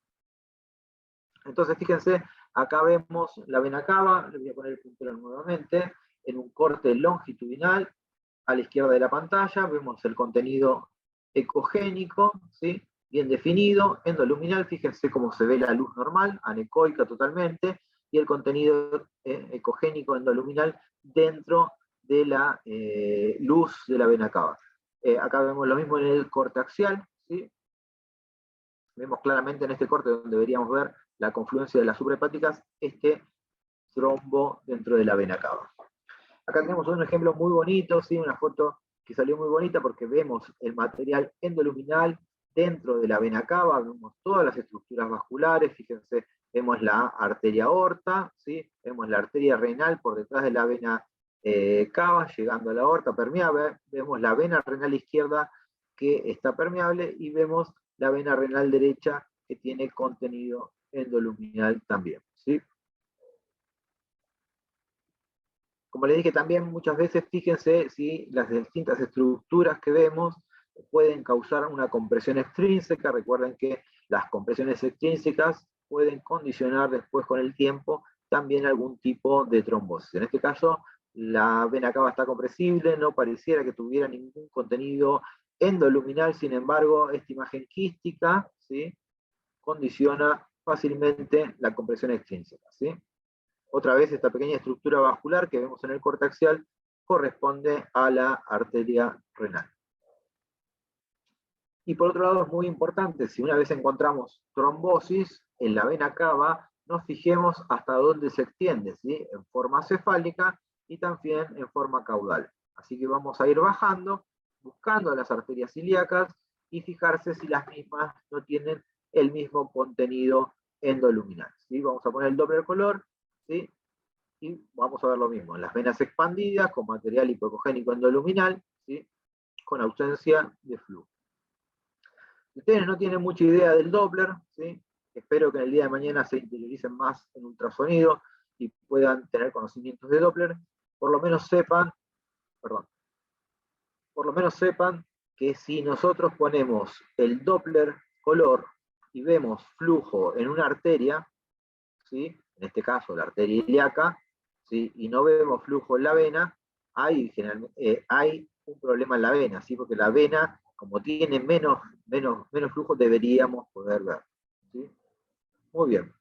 Entonces, fíjense, acá vemos la vena cava, le voy a poner el puntero nuevamente, en un corte longitudinal. A la izquierda de la pantalla vemos el contenido ecogénico, ¿sí? Bien definido, endoluminal, fíjense cómo se ve la luz normal, anecoica totalmente, y el contenido ecogénico endoluminal dentro de la luz de la vena cava. Acá vemos lo mismo en el corte axial, ¿sí? Vemos claramente en este corte, donde deberíamos ver la confluencia de las suprahepáticas, este trombo dentro de la vena cava. Acá tenemos un ejemplo muy bonito, ¿sí? Una foto que salió muy bonita porque vemos el material endoluminal dentro de la vena cava, vemos todas las estructuras vasculares, fíjense, vemos la arteria aorta, ¿sí? Vemos la arteria renal por detrás de la vena cava, llegando a la aorta permeable, vemos la vena renal izquierda que está permeable, y vemos la vena renal derecha que tiene contenido endoluminal también, ¿sí? Como les dije también, muchas veces fíjense si las distintas estructuras que vemos pueden causar una compresión extrínseca. Recuerden que las compresiones extrínsecas pueden condicionar después con el tiempo también algún tipo de trombosis. En este caso, la vena cava está compresible, no pareciera que tuviera ningún contenido endoluminal, sin embargo, esta imagen quística, ¿sí?, condiciona fácilmente la compresión extrínseca, ¿sí? Otra vez, esta pequeña estructura vascular que vemos en el corte axial corresponde a la arteria renal. Y por otro lado, es muy importante, si una vez encontramos trombosis en la vena cava, nos fijemos hasta dónde se extiende, ¿sí?, en forma cefálica y también en forma caudal. Así que vamos a ir bajando, buscando las arterias ilíacas, y fijarse si las mismas no tienen el mismo contenido endoluminal, ¿sí? Vamos a poner el Doppler color, ¿sí?, y vamos a ver lo mismo, las venas expandidas con material hipoecogénico endoluminal, ¿sí?, con ausencia de flujo. Si ustedes no tienen mucha idea del Doppler, ¿sí?, espero que en el día de mañana se interioricen más en ultrasonido y puedan tener conocimientos de Doppler, por lo menos sepan que si nosotros ponemos el Doppler color y vemos flujo en una arteria, ¿sí?, en este caso la arteria ilíaca, ¿sí?, y no vemos flujo en la vena, hay un problema en la vena, ¿sí?, porque la vena, como tiene menos flujo, deberíamos poder ver, ¿sí? Muy bien.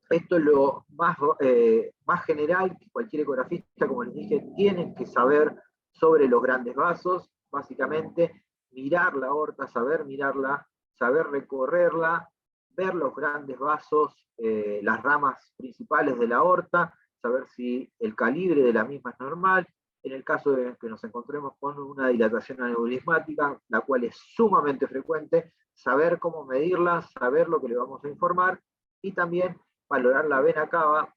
Esto es lo más general que cualquier ecografista, como les dije, tiene que saber sobre los grandes vasos. Básicamente, mirar la aorta, saber mirarla, saber recorrerla, ver los grandes vasos, las ramas principales de la aorta, saber si el calibre de la misma es normal. En el caso de que nos encontremos con una dilatación aneurismática, la cual es sumamente frecuente, saber cómo medirla, saber lo que le vamos a informar, y también valorar la vena cava,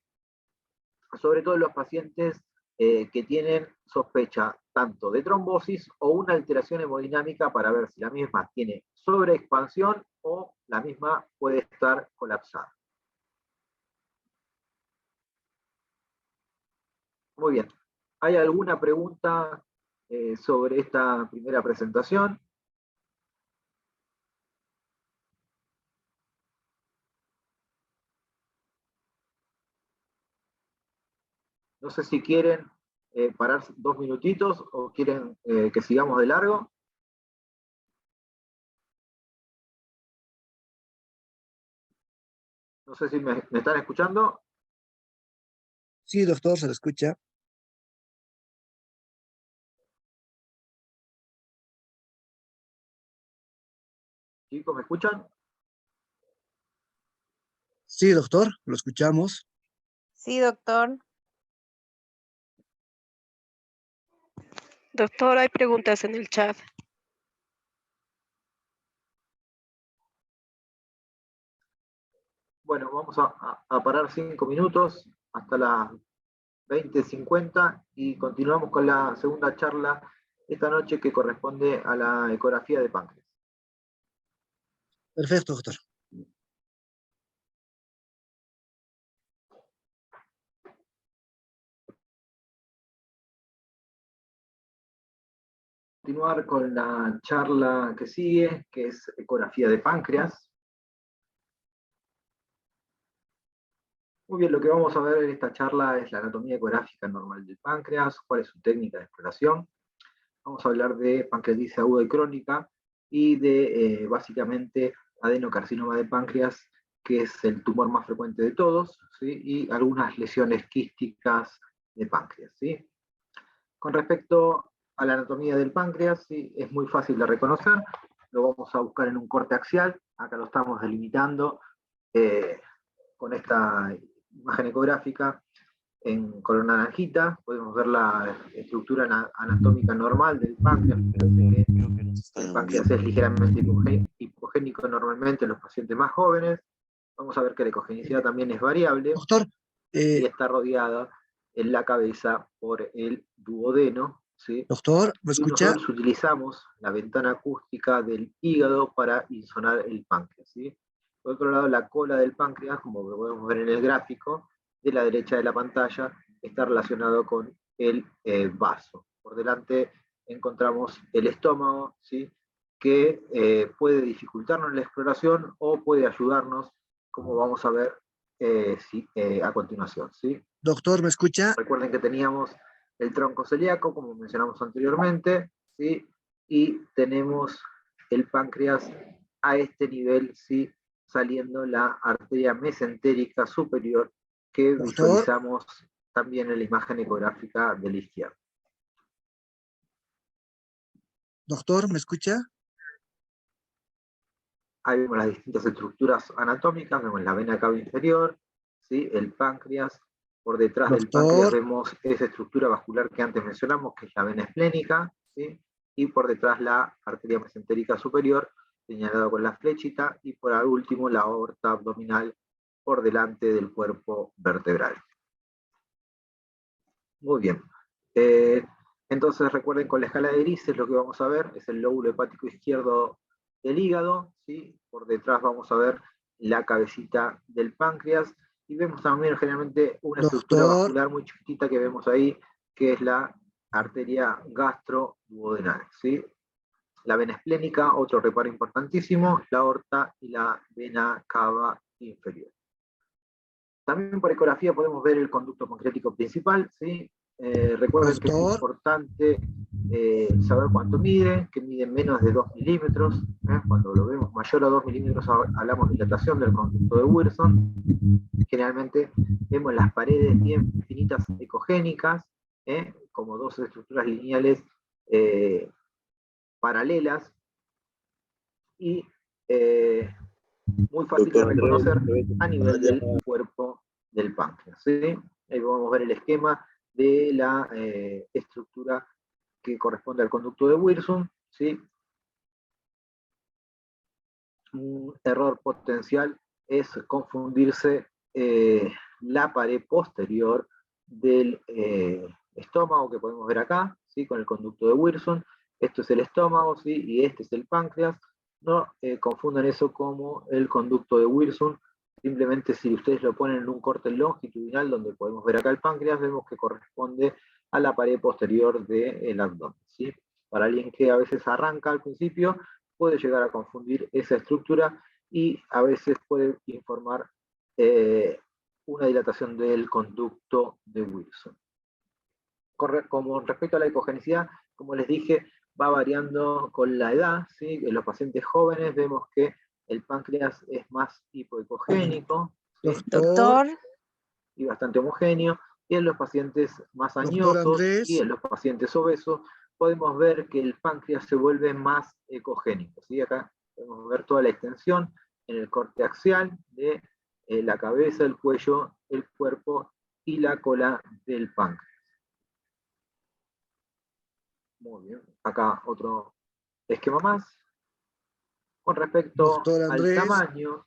sobre todo en los pacientes que tienen sospecha tanto de trombosis o una alteración hemodinámica para ver si la misma tiene sobreexpansión o la misma puede estar colapsada. Muy bien. ¿Hay alguna pregunta sobre esta primera presentación? No sé si quieren parar 2 minutitos o quieren que sigamos de largo. No sé si me están escuchando. Sí, doctor, se lo escucha. Chicos, ¿me escuchan? Sí, doctor, lo escuchamos. Sí, doctor. Doctor, hay preguntas en el chat. Bueno, vamos a parar 5 minutos hasta las 20:50 y continuamos con la segunda charla esta noche que corresponde a la ecografía de páncreas. Perfecto, doctor. Continuar con la charla que sigue, que es ecografía de páncreas. Muy bien, lo que vamos a ver en esta charla es la anatomía ecográfica normal del páncreas, cuál es su técnica de exploración. Vamos a hablar de pancreatitis aguda y crónica y de básicamente adenocarcinoma de páncreas, que es el tumor más frecuente de todos, ¿sí? Y algunas lesiones quísticas de páncreas, ¿sí? Con respecto a la anatomía del páncreas, ¿sí? Es muy fácil de reconocer, lo vamos a buscar en un corte axial, acá lo estamos delimitando con esta imagen ecográfica en color naranjita, podemos ver la estructura anatómica normal del páncreas. El páncreas es ligeramente hipogénico normalmente en los pacientes más jóvenes. Vamos a ver que la ecogenicidad también es variable. Doctor, Y está rodeada en la cabeza por el duodeno, ¿sí? doctor, ¿me Y escucha? nosotros utilizamos la ventana acústica del hígado para insonar el páncreas, ¿sí? Por otro lado, la cola del páncreas, como podemos ver en el gráfico, de la derecha de la pantalla, está relacionado con el vaso. Por delante encontramos el estómago, ¿sí? Que puede dificultarnos la exploración o puede ayudarnos, como vamos a ver a continuación, ¿sí? Doctor, ¿me escucha? Recuerden que teníamos el tronco celíaco, como mencionamos anteriormente, ¿sí? Y tenemos el páncreas a este nivel, ¿sí? Saliendo la arteria mesentérica superior que Doctor. visualizamos también en la imagen ecográfica de la izquierda. Doctor, ¿me escucha? Ahí vemos las distintas estructuras anatómicas, vemos la vena cava inferior, ¿sí? El páncreas. Por detrás del páncreas vemos esa estructura vascular que antes mencionamos, que es la vena esplénica, ¿sí? Y por detrás la arteria mesentérica superior, señalada con la flechita, y por último la aorta abdominal por delante del cuerpo vertebral. Muy bien. Entonces recuerden, con la escala de grises lo que vamos a ver es el lóbulo hepático izquierdo del hígado, ¿sí? Por detrás vamos a ver la cabecita del páncreas, y vemos también generalmente una estructura vascular muy chiquitita que vemos ahí, que es la arteria gastroduodenal, ¿sí? La vena esplénica, otro reparo importantísimo, la aorta y la vena cava inferior. También por ecografía podemos ver el conducto pancreático principal, ¿sí? Recuerden que es importante saber cuánto mide, que mide menos de 2 milímetros. Cuando lo vemos mayor a 2 milímetros hablamos de dilatación del conducto de Wilson. Generalmente vemos las paredes bien finitas ecogénicas, como dos estructuras lineales paralelas, y muy fácil de reconocer a nivel del cuerpo del páncreas, ¿sí? Ahí podemos ver el esquema de la estructura que corresponde al conducto de Wilson, ¿sí? Un error potencial es confundirse la pared posterior del estómago, que podemos ver acá, ¿sí? Con el conducto de Wilson. Esto es el estómago, ¿sí? Y este es el páncreas. No confundan eso como el conducto de Wilson. Simplemente si ustedes lo ponen en un corte longitudinal, donde podemos ver acá el páncreas, vemos que corresponde a la pared posterior del abdomen, ¿sí? Para alguien que a veces arranca al principio, puede llegar a confundir esa estructura y a veces puede informar una dilatación del conducto de Wilson. Como respecto a la hipogenicidad, como les dije, va variando con la edad, ¿sí? En los pacientes jóvenes vemos que el páncreas es más hipoecogénico, ¿sí? Doctor, Y bastante homogéneo, y en los pacientes más Doctor añosos Andrés. y en los pacientes obesos podemos ver que el páncreas se vuelve más ecogénico, ¿sí? Acá podemos ver toda la extensión en el corte axial de la cabeza, el cuello, el cuerpo y la cola del páncreas. Muy bien, acá otro esquema más. Con respecto Doctor al Andrés. tamaño,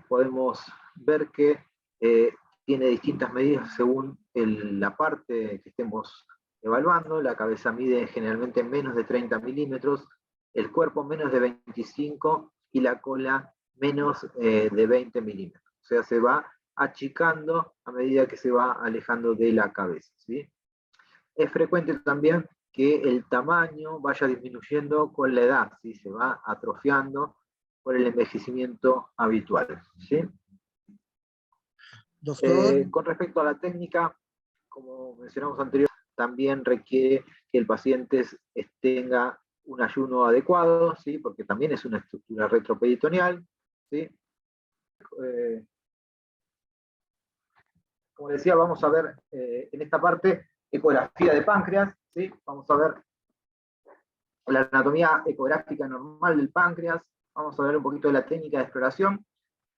podemos ver que tiene distintas medidas según la parte que estemos evaluando. La cabeza mide generalmente menos de 30 milímetros, el cuerpo menos de 25 y la cola menos de 20 milímetros. O sea, se va achicando a medida que se va alejando de la cabeza, ¿sí? Es frecuente también que el tamaño vaya disminuyendo con la edad, ¿sí? Se va atrofiando por el envejecimiento habitual, ¿sí? Doctor. Con respecto a la técnica, como mencionamos anteriormente, también requiere que el paciente tenga un ayuno adecuado, ¿sí? Porque también es una estructura retroperitoneal, ¿sí? Como decía, vamos a ver en esta parte ecografía de páncreas, ¿sí? Vamos a ver la anatomía ecográfica normal del páncreas, vamos a ver un poquito de la técnica de exploración,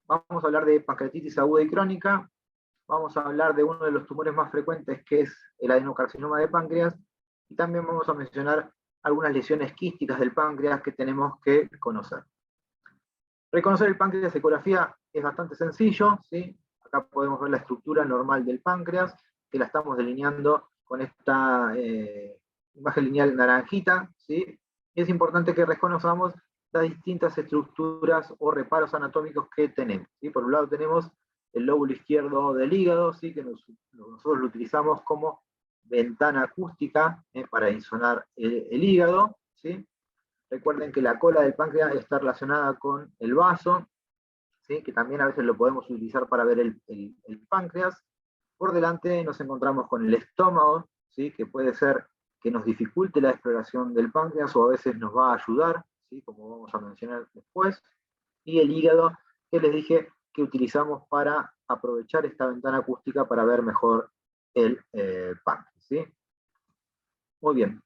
vamos a hablar de pancreatitis aguda y crónica, vamos a hablar de uno de los tumores más frecuentes que es el adenocarcinoma de páncreas, y también vamos a mencionar algunas lesiones quísticas del páncreas que tenemos que conocer. Reconocer el páncreas de ecografía es bastante sencillo, ¿sí? Acá podemos ver la estructura normal del páncreas, que la estamos delineando con esta imagen lineal naranjita, ¿sí? Y es importante que reconozcamos las distintas estructuras o reparos anatómicos que tenemos, ¿sí? Por un lado tenemos el lóbulo izquierdo del hígado, ¿sí? Que nosotros lo utilizamos como ventana acústica para insonar el hígado, ¿sí? Recuerden que la cola del páncreas está relacionada con el vaso, ¿sí? Que también a veces lo podemos utilizar para ver el páncreas. Por delante nos encontramos con el estómago, ¿sí? Que puede ser que nos dificulte la exploración del páncreas o a veces nos va a ayudar, ¿sí? Como vamos a mencionar después. Y el hígado, que les dije que utilizamos para aprovechar esta ventana acústica para ver mejor el páncreas, ¿sí? Muy bien.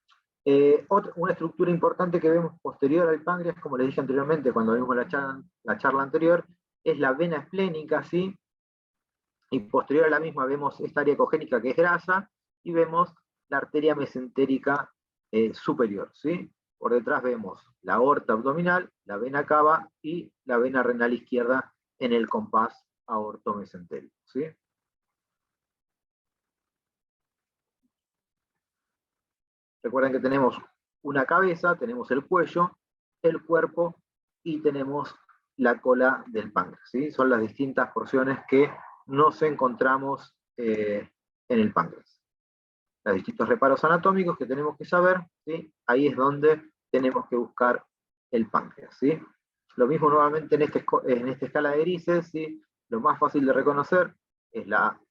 Una estructura importante que vemos posterior al páncreas, como les dije anteriormente cuando vimos la charla anterior, es la vena esplénica, ¿sí? Y posterior a la misma vemos esta área ecogénica que es grasa, y vemos la arteria mesentérica superior, ¿sí? Por detrás vemos la aorta abdominal, la vena cava y la vena renal izquierda en el compás aortomesentérico, ¿sí? Recuerden que tenemos una cabeza, tenemos el cuello, el cuerpo y tenemos la cola del páncreas, ¿sí? Son las distintas porciones que nos encontramos en el páncreas. Los distintos reparos anatómicos que tenemos que saber, ¿sí? Ahí es donde tenemos que buscar el páncreas, ¿sí? Lo mismo nuevamente en esta escala de grises, ¿sí? Lo más fácil de reconocer es la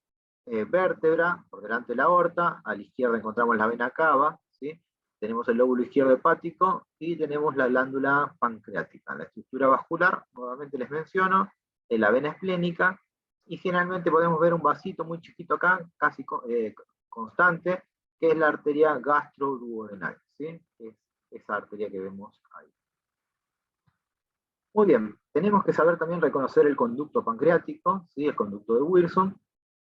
vértebra, por delante de la aorta, a la izquierda encontramos la vena cava, ¿sí? Tenemos el lóbulo izquierdo hepático y tenemos la glándula pancreática. La estructura vascular, nuevamente les menciono, la vena esplénica, y generalmente podemos ver un vasito muy chiquito acá, casi constante, que es la arteria gastroduodenal, ¿sí? Es esa arteria que vemos ahí. Muy bien, tenemos que saber también reconocer el conducto pancreático, ¿sí? El conducto de Wilson.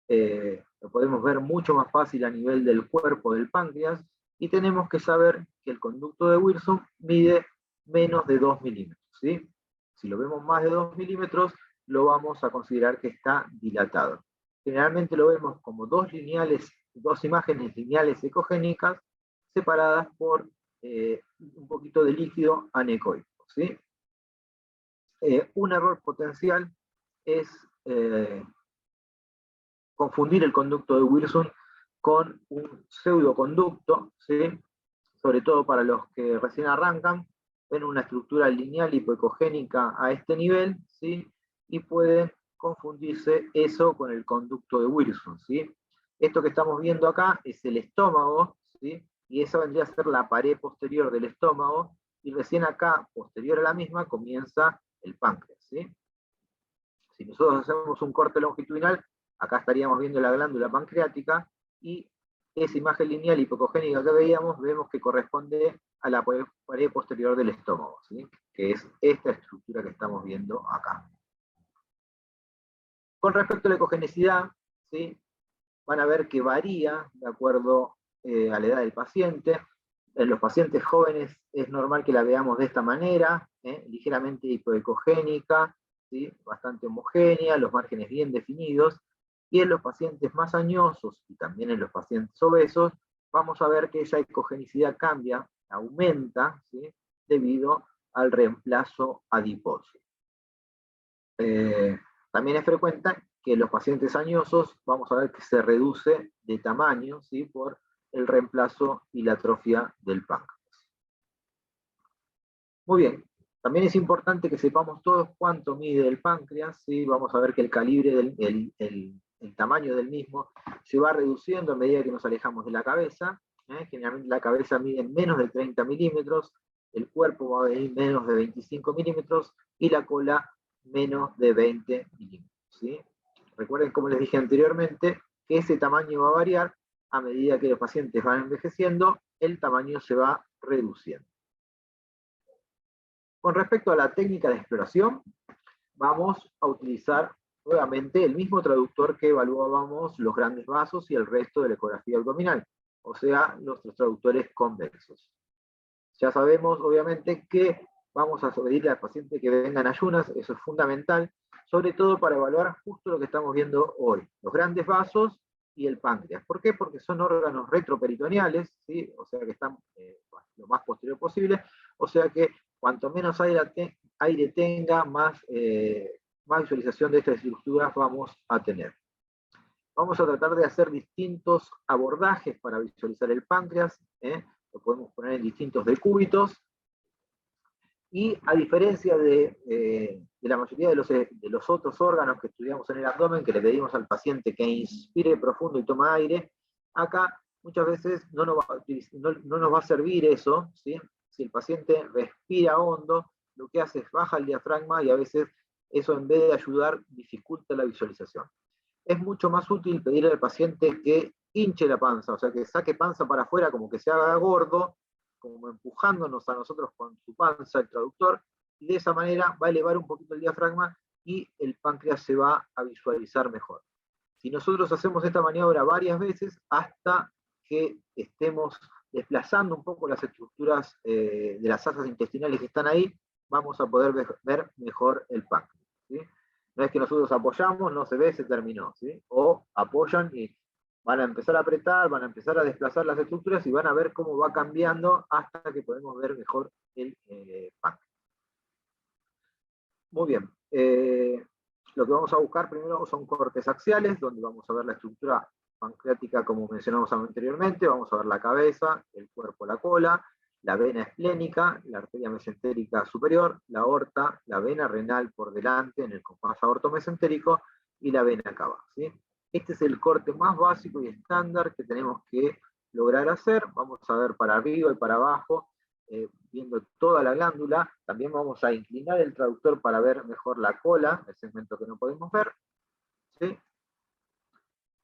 Lo podemos ver mucho más fácil a nivel del cuerpo del páncreas, y tenemos que saber que el conducto de Wilson mide menos de 2 milímetros, ¿sí? Si lo vemos más de 2 milímetros, lo vamos a considerar que está dilatado. Generalmente lo vemos como dos imágenes lineales ecogénicas, separadas por un poquito de líquido anecoico, ¿sí? Un error potencial es confundir el conducto de Wilson con un pseudoconducto, ¿sí? Sobre todo para los que recién arrancan, ven una estructura lineal hipoecogénica a este nivel, ¿sí? Y pueden confundirse eso con el conducto de Wilson, ¿sí? Esto que estamos viendo acá es el estómago, ¿sí? Y esa vendría a ser la pared posterior del estómago, y recién acá, posterior a la misma, comienza el páncreas, ¿sí? Si nosotros hacemos un corte longitudinal, acá estaríamos viendo la glándula pancreática, y esa imagen lineal hipocogénica que veíamos, vemos que corresponde a la pared posterior del estómago, ¿sí? Que es esta estructura que estamos viendo acá. Con respecto a la ecogenicidad, ¿sí? Van a ver que varía de acuerdo a la edad del paciente. En los pacientes jóvenes es normal que la veamos de esta manera, ligeramente hipoecogénica, ¿sí? Bastante homogénea, los márgenes bien definidos. Y en los pacientes más añosos y también en los pacientes obesos, vamos a ver que esa ecogenicidad cambia, aumenta, ¿sí? Debido al reemplazo adiposo. También es frecuente que en los pacientes añosos vamos a ver que se reduce de tamaño, ¿sí? Por el reemplazo y la atrofia del páncreas. Muy bien, también es importante que sepamos todos cuánto mide el páncreas, ¿sí? Vamos a ver que el calibre, el tamaño del mismo se va reduciendo a medida que nos alejamos de la cabeza. Generalmente la cabeza mide menos de 30 milímetros, el cuerpo va a medir menos de 25 milímetros y la cola menos de 20 milímetros, ¿sí? Recuerden, como les dije anteriormente, que ese tamaño va a variar a medida que los pacientes van envejeciendo, el tamaño se va reduciendo. Con respecto a la técnica de exploración, vamos a utilizar nuevamente el mismo traductor que evaluábamos los grandes vasos y el resto de la ecografía abdominal, o sea, nuestros traductores convexos. Ya sabemos, obviamente, que vamos a pedirle al paciente que venga en ayunas, eso es fundamental, sobre todo para evaluar justo lo que estamos viendo hoy, los grandes vasos y el páncreas. ¿Por qué? Porque son órganos retroperitoneales, ¿sí? O sea que están lo más posterior posible, o sea que cuanto menos aire tenga, más visualización de estas estructuras vamos a tener. Vamos a tratar de hacer distintos abordajes para visualizar el páncreas, lo podemos poner en distintos decúbitos, y a diferencia de la mayoría de los otros órganos que estudiamos en el abdomen, que le pedimos al paciente que inspire profundo y toma aire, acá muchas veces no nos va a servir eso, ¿sí? Si el paciente respira hondo, lo que hace es baja el diafragma y a veces eso, en vez de ayudar, dificulta la visualización. Es mucho más útil pedirle al paciente que hinche la panza, o sea, que saque panza para afuera, como que se haga gordo, como empujándonos a nosotros con su panza, el traductor, y de esa manera va a elevar un poquito el diafragma y el páncreas se va a visualizar mejor. Si nosotros hacemos esta maniobra varias veces, hasta que estemos desplazando un poco las estructuras de las asas intestinales que están ahí, vamos a poder ver mejor el páncreas, ¿sí? No es que nosotros apoyamos, no se ve, se terminó, ¿sí? O apoyan y van a empezar a apretar, van a empezar a desplazar las estructuras y van a ver cómo va cambiando hasta que podemos ver mejor el páncreas. Muy bien. Lo que vamos a buscar primero son cortes axiales, donde vamos a ver la estructura pancreática como mencionamos anteriormente, vamos a ver la cabeza, el cuerpo, la cola, la vena esplénica, la arteria mesentérica superior, la aorta, la vena renal por delante en el compás aortomesentérico y la vena cava, ¿sí? Este es el corte más básico y estándar que tenemos que lograr hacer. Vamos a ver para arriba y para abajo, viendo toda la glándula. También vamos a inclinar el traductor para ver mejor la cola, el segmento que no podemos ver, ¿sí?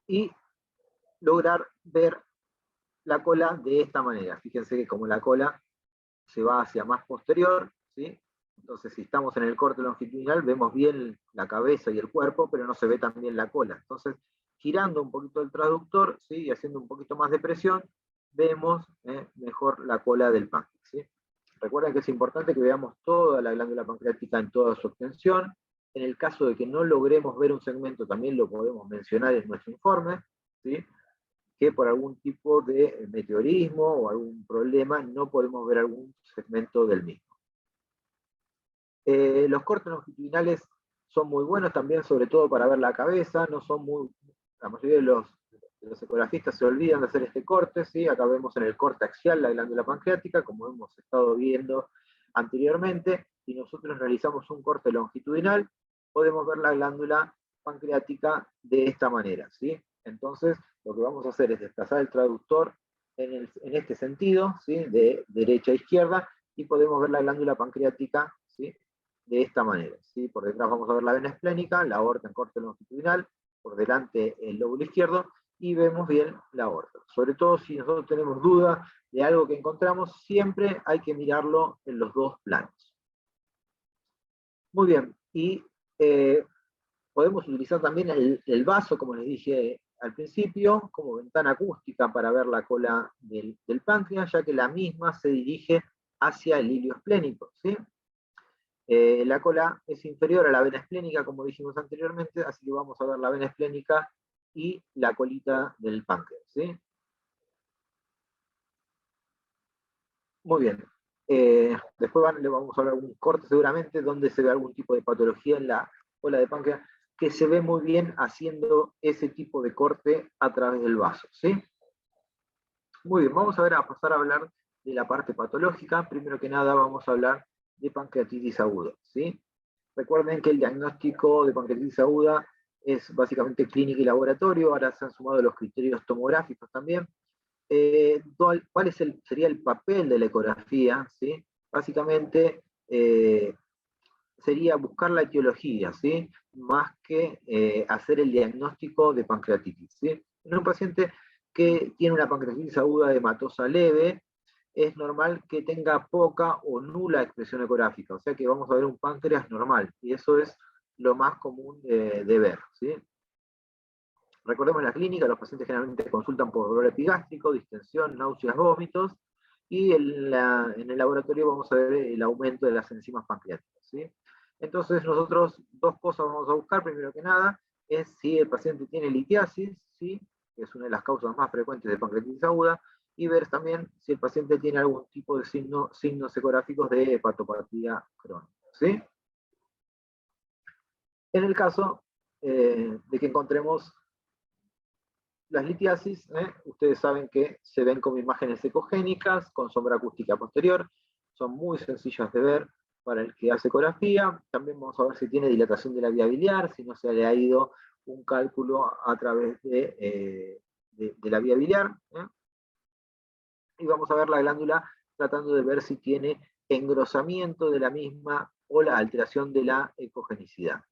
Y lograr ver la cola de esta manera. Fíjense que como la cola se va hacia más posterior, ¿sí? Entonces, si estamos en el corte longitudinal, vemos bien la cabeza y el cuerpo, pero no se ve tan bien la cola. Entonces, girando un poquito el traductor, ¿sí? Y haciendo un poquito más de presión, vemos mejor la cola del páncreas, ¿sí? Recuerden que es importante que veamos toda la glándula pancreática en toda su extensión. En el caso de que no logremos ver un segmento, también lo podemos mencionar en nuestro informe, ¿sí? que por algún tipo de meteorismo o algún problema no podemos ver algún segmento del mismo. Los cortes longitudinales son muy buenos también, sobre todo para ver la cabeza. La mayoría de los ecografistas se olvidan de hacer este corte, ¿sí? Acá vemos en el corte axial la glándula pancreática, como hemos estado viendo anteriormente. Si nosotros realizamos un corte longitudinal, podemos ver la glándula pancreática de esta manera, ¿sí? Entonces, lo que vamos a hacer es desplazar el traductor en este sentido, ¿sí? De derecha a izquierda, y podemos ver la glándula pancreática, ¿sí? De esta manera, ¿sí? Por detrás vamos a ver la vena esplénica, la aorta en corte longitudinal, por delante el lóbulo izquierdo, y vemos bien la aorta. Sobre todo si nosotros tenemos duda de algo que encontramos, siempre hay que mirarlo en los dos planos. Muy bien, y podemos utilizar también el vaso, como les dije al principio, como ventana acústica para ver la cola del páncreas, ya que la misma se dirige hacia el hilio esplénico, ¿sí? La cola es inferior a la vena esplénica, como dijimos anteriormente, así que vamos a ver la vena esplénica y la colita del páncreas, ¿sí? Muy bien. Después le vamos a hablar de un corte seguramente donde se ve algún tipo de patología en la cola de páncreas, que se ve muy bien haciendo ese tipo de corte a través del vaso, ¿sí? Muy bien, vamos a pasar a hablar de la parte patológica. Primero que nada vamos a hablar de pancreatitis aguda, ¿sí? Recuerden que el diagnóstico de pancreatitis aguda es básicamente clínica y laboratorio. Ahora se han sumado los criterios tomográficos también. ¿Cuál sería el papel de la ecografía? ¿Sí? Básicamente sería buscar la etiología, ¿sí? Más que hacer el diagnóstico de pancreatitis, ¿sí? En un paciente que tiene una pancreatitis aguda hematosa leve, es normal que tenga poca o nula expresión ecográfica, o sea que vamos a ver un páncreas normal, y eso es lo más común de ver, ¿sí? Recordemos en la clínica, los pacientes generalmente consultan por dolor epigástrico, distensión, náuseas, vómitos, y en el laboratorio vamos a ver el aumento de las enzimas pancreáticas, ¿sí? Entonces nosotros dos cosas vamos a buscar. Primero que nada es si el paciente tiene litiasis, ¿sí? Que es una de las causas más frecuentes de pancreatitis aguda, y ver también si el paciente tiene algún tipo de signos ecográficos de hepatopatía crónica, ¿sí? En el caso de que encontremos las litiasis, ustedes saben que se ven como imágenes ecogénicas, con sombra acústica posterior, son muy sencillas de ver para el que hace ecografía. También vamos a ver si tiene dilatación de la vía biliar, si no se le ha ido un cálculo a través de la vía biliar, y vamos a ver la glándula tratando de ver si tiene engrosamiento de la misma o la alteración de la ecogenicidad.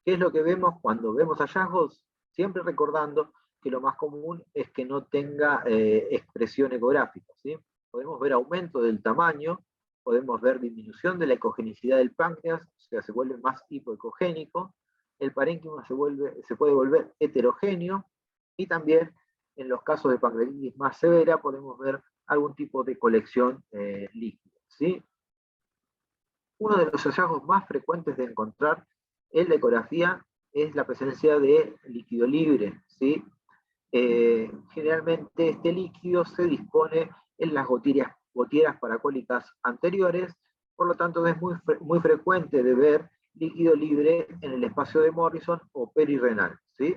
¿Qué es lo que vemos cuando vemos hallazgos? Siempre recordando que lo más común es que no tenga expresión ecográfica, ¿sí? Podemos ver aumento del tamaño, podemos ver disminución de la ecogenicidad del páncreas, o sea, se vuelve más hipoecogénico, el parénquima se puede volver heterogéneo, y también en los casos de pancreatitis más severa podemos ver algún tipo de colección líquida, ¿sí? Uno de los hallazgos más frecuentes de encontrar en la ecografía es la presencia de líquido libre, ¿sí? Generalmente este líquido se dispone en las goteras paracólicas anteriores, por lo tanto es muy frecuente de ver líquido libre en el espacio de Morrison o perirrenal, ¿sí?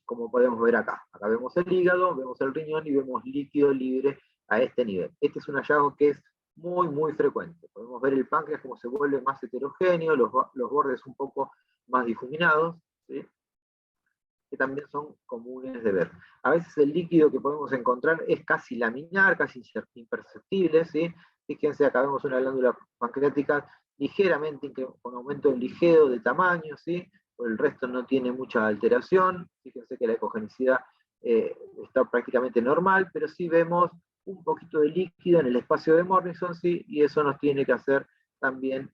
Como podemos ver acá. Acá vemos el hígado, vemos el riñón y vemos líquido libre a este nivel. Este es un hallazgo que es muy frecuente. Podemos ver el páncreas como se vuelve más heterogéneo, los bordes un poco más difuminados, ¿sí? Que también son comunes de ver. A veces el líquido que podemos encontrar es casi laminar, casi imperceptible, ¿sí? Fíjense, acá vemos una glándula pancreática ligeramente con aumento ligero de tamaño, ¿sí? Por el resto no tiene mucha alteración. Fíjense que la ecogenicidad está prácticamente normal, pero sí vemos un poquito de líquido en el espacio de Morrison, ¿sí? Y eso nos tiene que hacer también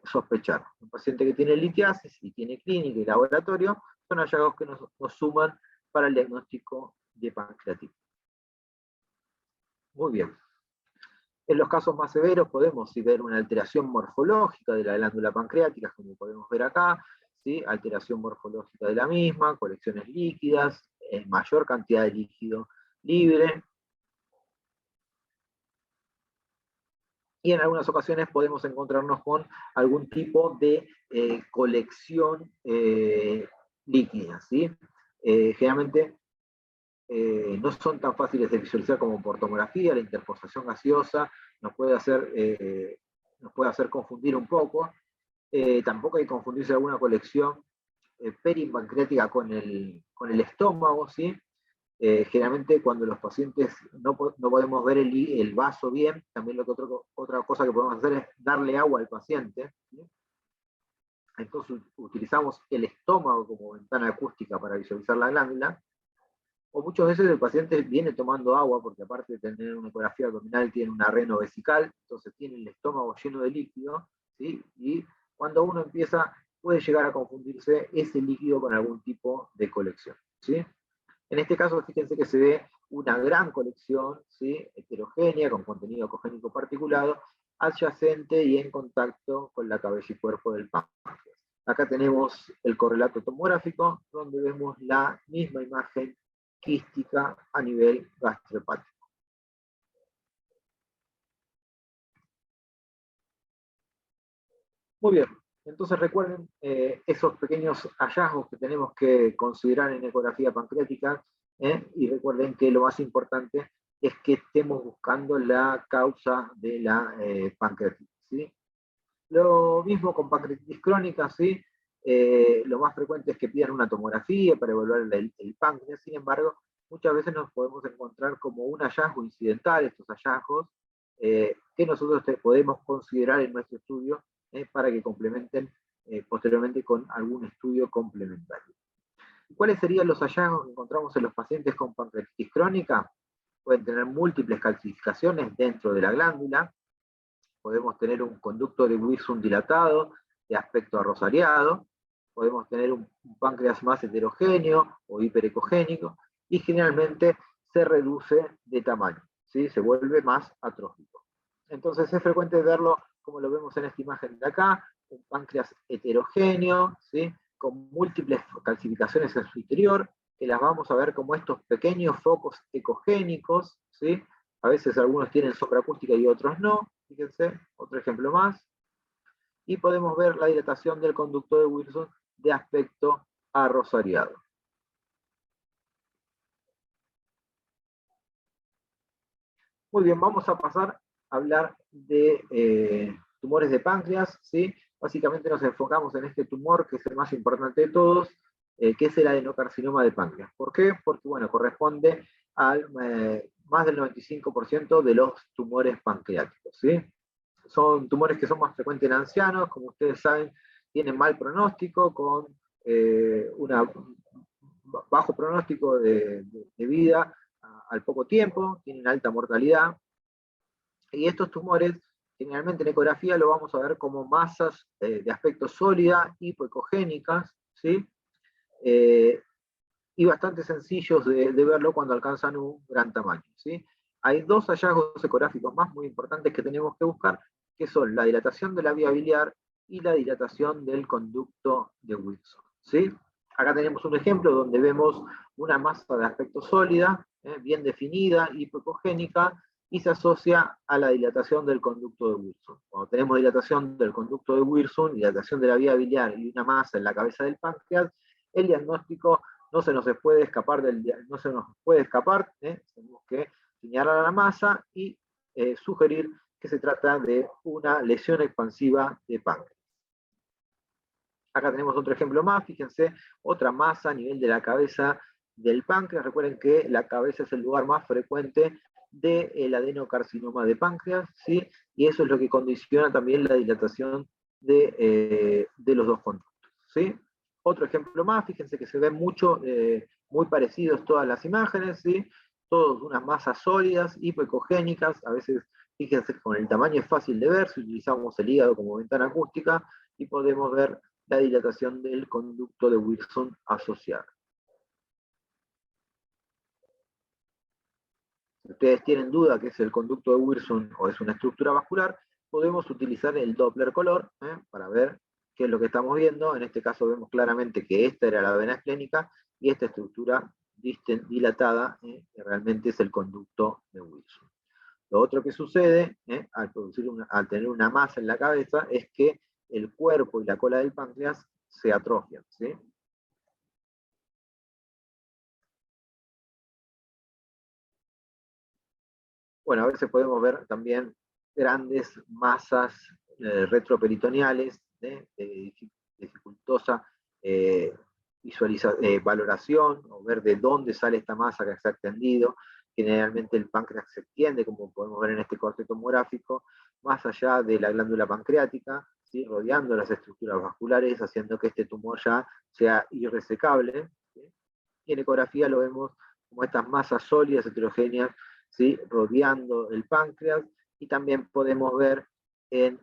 sospechar. Un paciente que tiene litiasis y tiene clínica y laboratorio son hallazgos que nos suman para el diagnóstico de pancreatitis. Muy bien. En los casos más severos podemos ver una alteración morfológica de la glándula pancreática, como podemos ver acá, ¿sí? Alteración morfológica de la misma, colecciones líquidas, mayor cantidad de líquido libre. Y en algunas ocasiones podemos encontrarnos con algún tipo de colección líquida, ¿sí? Generalmente no son tan fáciles de visualizar como por tomografía. La interposación gaseosa nos puede hacer confundir un poco. Tampoco hay que confundirse alguna colección peripancreática con el estómago, ¿sí? Generalmente cuando los pacientes no podemos ver el vaso bien, también otra cosa que podemos hacer es darle agua al paciente, ¿sí? Entonces utilizamos el estómago como ventana acústica para visualizar la glándula, o muchas veces el paciente viene tomando agua, porque aparte de tener una ecografía abdominal tiene una renovesical, entonces tiene el estómago lleno de líquido, ¿sí? Y cuando uno puede llegar a confundirse ese líquido con algún tipo de colección, ¿sí? En este caso, fíjense que se ve una gran colección, ¿sí? Heterogénea, con contenido ecogénico particulado, adyacente y en contacto con la cabeza y cuerpo del páncreas. Acá tenemos el correlato tomográfico, donde vemos la misma imagen quística a nivel gastrohepático. Muy bien, entonces recuerden esos pequeños hallazgos que tenemos que considerar en ecografía pancreática, y recuerden que lo más importante es que estemos buscando la causa de la pancreatitis, ¿sí? Lo mismo con pancreatitis crónica, ¿sí? Lo más frecuente es que pidan una tomografía para evaluar el páncreas. Sin embargo, muchas veces nos podemos encontrar como un hallazgo incidental, estos hallazgos, que nosotros podemos considerar en nuestro estudio para que complementen posteriormente con algún estudio complementario. ¿Cuáles serían los hallazgos que encontramos en los pacientes con pancreatitis crónica? Pueden tener múltiples calcificaciones dentro de la glándula, podemos tener un conducto de Wilson dilatado, de aspecto arrosariado, podemos tener un páncreas más heterogéneo o hiperecogénico, y generalmente se reduce de tamaño, ¿sí? Se vuelve más atrófico. Entonces es frecuente verlo como lo vemos en esta imagen de acá, un páncreas heterogéneo, ¿sí? Con múltiples calcificaciones en su interior, que las vamos a ver como estos pequeños focos ecogénicos, ¿sí? A veces algunos tienen sombra acústica y otros no. Fíjense, otro ejemplo más. Y podemos ver la dilatación del conducto de Wilson de aspecto arrosariado. Muy bien, vamos a pasar a hablar de tumores de páncreas, ¿sí? Básicamente nos enfocamos en este tumor, que es el más importante de todos, que es el adenocarcinoma de páncreas. ¿Por qué? Porque, bueno, corresponde al más del 95% de los tumores pancreáticos, ¿sí? Son tumores que son más frecuentes en ancianos, como ustedes saben, tienen mal pronóstico, con un bajo pronóstico de vida al poco tiempo, tienen alta mortalidad, y estos tumores, generalmente en ecografía lo vamos a ver como masas de aspecto sólida, hipoecogénicas, ¿sí? Y bastante sencillos de verlo cuando alcanzan un gran tamaño, ¿sí? Hay dos hallazgos ecográficos más muy importantes que tenemos que buscar, que son la dilatación de la vía biliar y la dilatación del conducto de Wilson, ¿sí? Acá tenemos un ejemplo donde vemos una masa de aspecto sólida, bien definida, hipoecogénica, y se asocia a la dilatación del conducto de Wilson. Cuando tenemos dilatación del conducto de Wilson, dilatación de la vía biliar y una masa en la cabeza del páncreas, el diagnóstico no se nos puede escapar, tenemos que señalar a la masa y sugerir que se trata de una lesión expansiva de páncreas. Acá tenemos otro ejemplo más, fíjense, otra masa a nivel de la cabeza del páncreas. Recuerden que la cabeza es el lugar más frecuente del adenocarcinoma de páncreas, ¿sí? Y eso es lo que condiciona también la dilatación de los dos conductos, ¿sí? Otro ejemplo más, fíjense que se ven muy parecidos todas las imágenes, ¿sí? Todas unas masas sólidas, hipoecogénicas, a veces, fíjense, con el tamaño es fácil de ver, si utilizamos el hígado como ventana acústica, y podemos ver la dilatación del conducto de Wilson asociado. Si ustedes tienen duda que es el conducto de Wilson o es una estructura vascular, podemos utilizar el Doppler color para ver qué es lo que estamos viendo. En este caso vemos claramente que esta era la vena esclénica y esta estructura dilatada, que realmente es el conducto de Wilson. Lo otro que sucede al tener una masa en la cabeza es que el cuerpo y la cola del páncreas se atrofian, ¿sí? Bueno, a veces podemos ver también grandes masas retroperitoneales de dificultosa valoración, o ver de dónde sale esta masa que se ha extendido. Generalmente el páncreas se extiende, como podemos ver en este corte tomográfico, más allá de la glándula pancreática, ¿sí? Rodeando las estructuras vasculares, haciendo que este tumor ya sea irresecable, ¿sí? Y en ecografía lo vemos como estas masas sólidas heterogéneas, ¿sí? Rodeando el páncreas, y también podemos ver en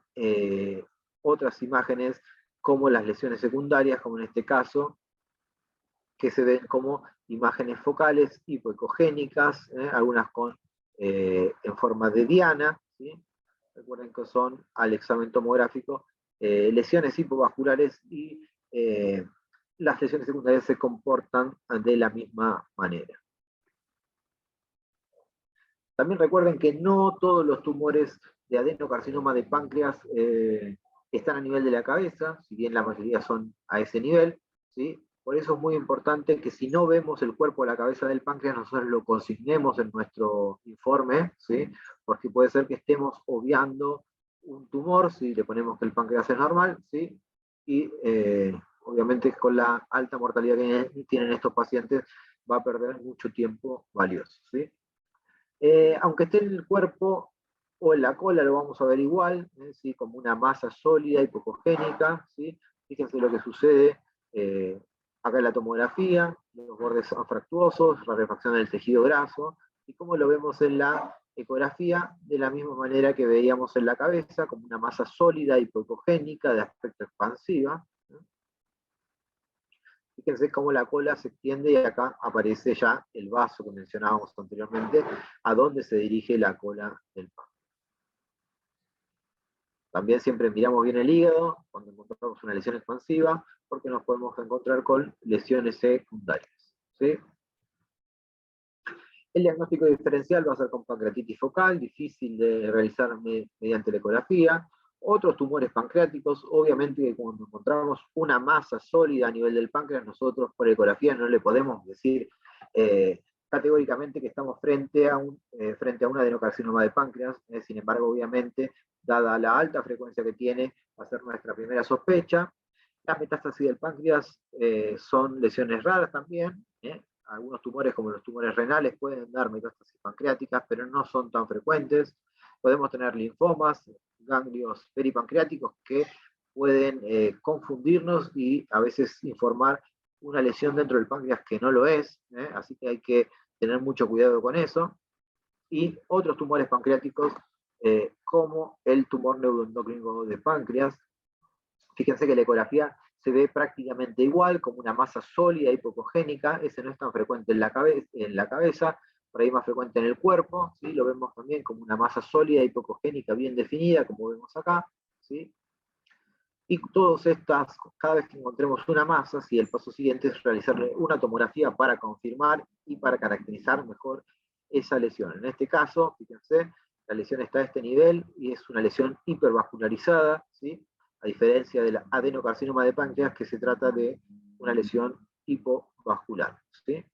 otras imágenes como las lesiones secundarias, como en este caso, que se ven como imágenes focales hipoecogénicas, algunas en forma de diana, ¿sí? Recuerden que son al examen tomográfico lesiones hipovasculares, y las lesiones secundarias se comportan de la misma manera. También recuerden que no todos los tumores de adenocarcinoma de páncreas están a nivel de la cabeza, si bien la mayoría son a ese nivel, ¿sí? Por eso es muy importante que si no vemos el cuerpo o la cabeza del páncreas, nosotros lo consignemos en nuestro informe, ¿sí? Porque puede ser que estemos obviando un tumor, si le ponemos que el páncreas es normal, ¿sí? Y obviamente con la alta mortalidad que tienen estos pacientes, va a perder mucho tiempo valioso, ¿sí? Aunque esté en el cuerpo o en la cola, lo vamos a ver igual, ¿sí? Como una masa sólida, hipocogénica, ¿sí? Fíjense lo que sucede acá en la tomografía, los bordes anfractuosos, rarefacción del tejido graso, y como lo vemos en la ecografía, de la misma manera que veíamos en la cabeza, como una masa sólida, hipocogénica, de aspecto expansiva. Fíjense cómo la cola se extiende, y acá aparece ya el vaso que mencionábamos anteriormente, a dónde se dirige la cola del páncreas. También siempre miramos bien el hígado cuando encontramos una lesión expansiva, porque nos podemos encontrar con lesiones secundarias, ¿sí? El diagnóstico diferencial va a ser con pancreatitis focal, difícil de realizar mediante la ecografía. Otros tumores pancreáticos, obviamente que cuando encontramos una masa sólida a nivel del páncreas, nosotros por ecografía no le podemos decir categóricamente que estamos frente a un adenocarcinoma de páncreas. Sin embargo, obviamente, dada la alta frecuencia que tiene, va a ser nuestra primera sospecha. Las metástasis del páncreas son lesiones raras también. Algunos tumores, como los tumores renales, pueden dar metástasis pancreáticas, pero no son tan frecuentes. Podemos tener linfomas, ganglios peripancreáticos que pueden confundirnos y a veces informar una lesión dentro del páncreas que no lo es, así que hay que tener mucho cuidado con eso. Y otros tumores pancreáticos, como el tumor neuroendocrino de páncreas. Fíjense que la ecografía se ve prácticamente igual, como una masa sólida hipocogénica. Ese no es tan frecuente en la cabeza, por ahí más frecuente en el cuerpo, ¿sí? Lo vemos también como una masa sólida hipocogénica bien definida, como vemos acá, ¿sí? Y todas estas, cada vez que encontremos una masa, ¿sí? El paso siguiente es realizarle una tomografía para confirmar y para caracterizar mejor esa lesión. En este caso, fíjense, la lesión está a este nivel y es una lesión hipervascularizada, ¿sí? A diferencia del adenocarcinoma de páncreas, que se trata de una lesión hipovascular, ¿sí?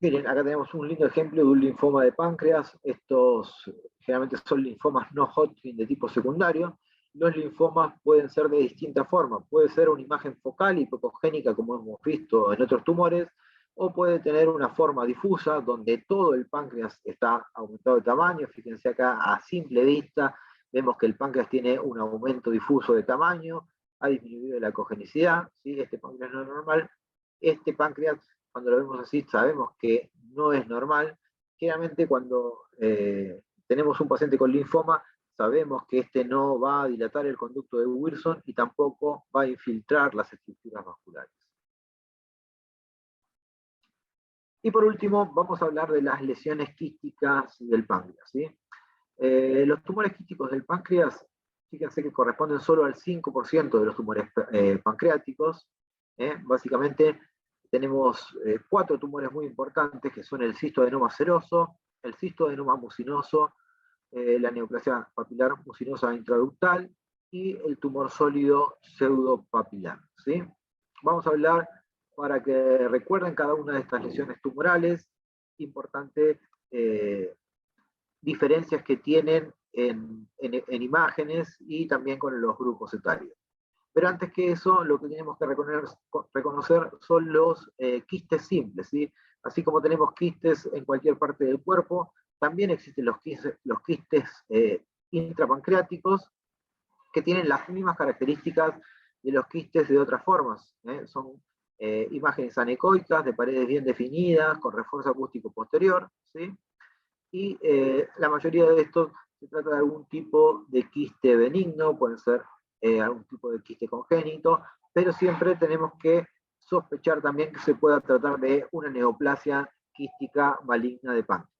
Miren, acá tenemos un lindo ejemplo de un linfoma de páncreas. Estos generalmente son linfomas no Hodgkin de tipo secundario. Los linfomas pueden ser de distintas formas. Puede ser una imagen focal hipocogénica, como hemos visto en otros tumores, o puede tener una forma difusa, donde todo el páncreas está aumentado de tamaño. Fíjense acá, a simple vista, vemos que el páncreas tiene un aumento difuso de tamaño, ha disminuido la ecogenicidad, ¿sí? Este páncreas no es normal. Este páncreas, cuando lo vemos así, sabemos que no es normal. Generalmente cuando tenemos un paciente con linfoma, sabemos que este no va a dilatar el conducto de Wilson y tampoco va a infiltrar las estructuras vasculares. Y por último, vamos a hablar de las lesiones quísticas del páncreas, ¿sí? Los tumores quísticos del páncreas, fíjense que corresponden solo al 5% de los tumores pancreáticos. Básicamente tenemos 4 tumores muy importantes, que son el cistoadenoma seroso, el cistoadenoma mucinoso, la neoplasia papilar mucinosa intraductal y el tumor sólido pseudopapilar, ¿sí? Vamos a hablar, para que recuerden cada una de estas lesiones tumorales, importante diferencias que tienen en imágenes y también con los grupos etarios. Pero antes que eso, lo que tenemos que reconocer son los quistes simples, ¿sí? Así como tenemos quistes en cualquier parte del cuerpo, también existen los quistes intrapancreáticos, que tienen las mismas características de los quistes de otras formas. Son imágenes anecoicas, de paredes bien definidas, con refuerzo acústico posterior, ¿sí? Y la mayoría de estos se trata de algún tipo de quiste benigno, pueden ser algún tipo de quiste congénito, pero siempre tenemos que sospechar también que se pueda tratar de una neoplasia quística maligna de páncreas.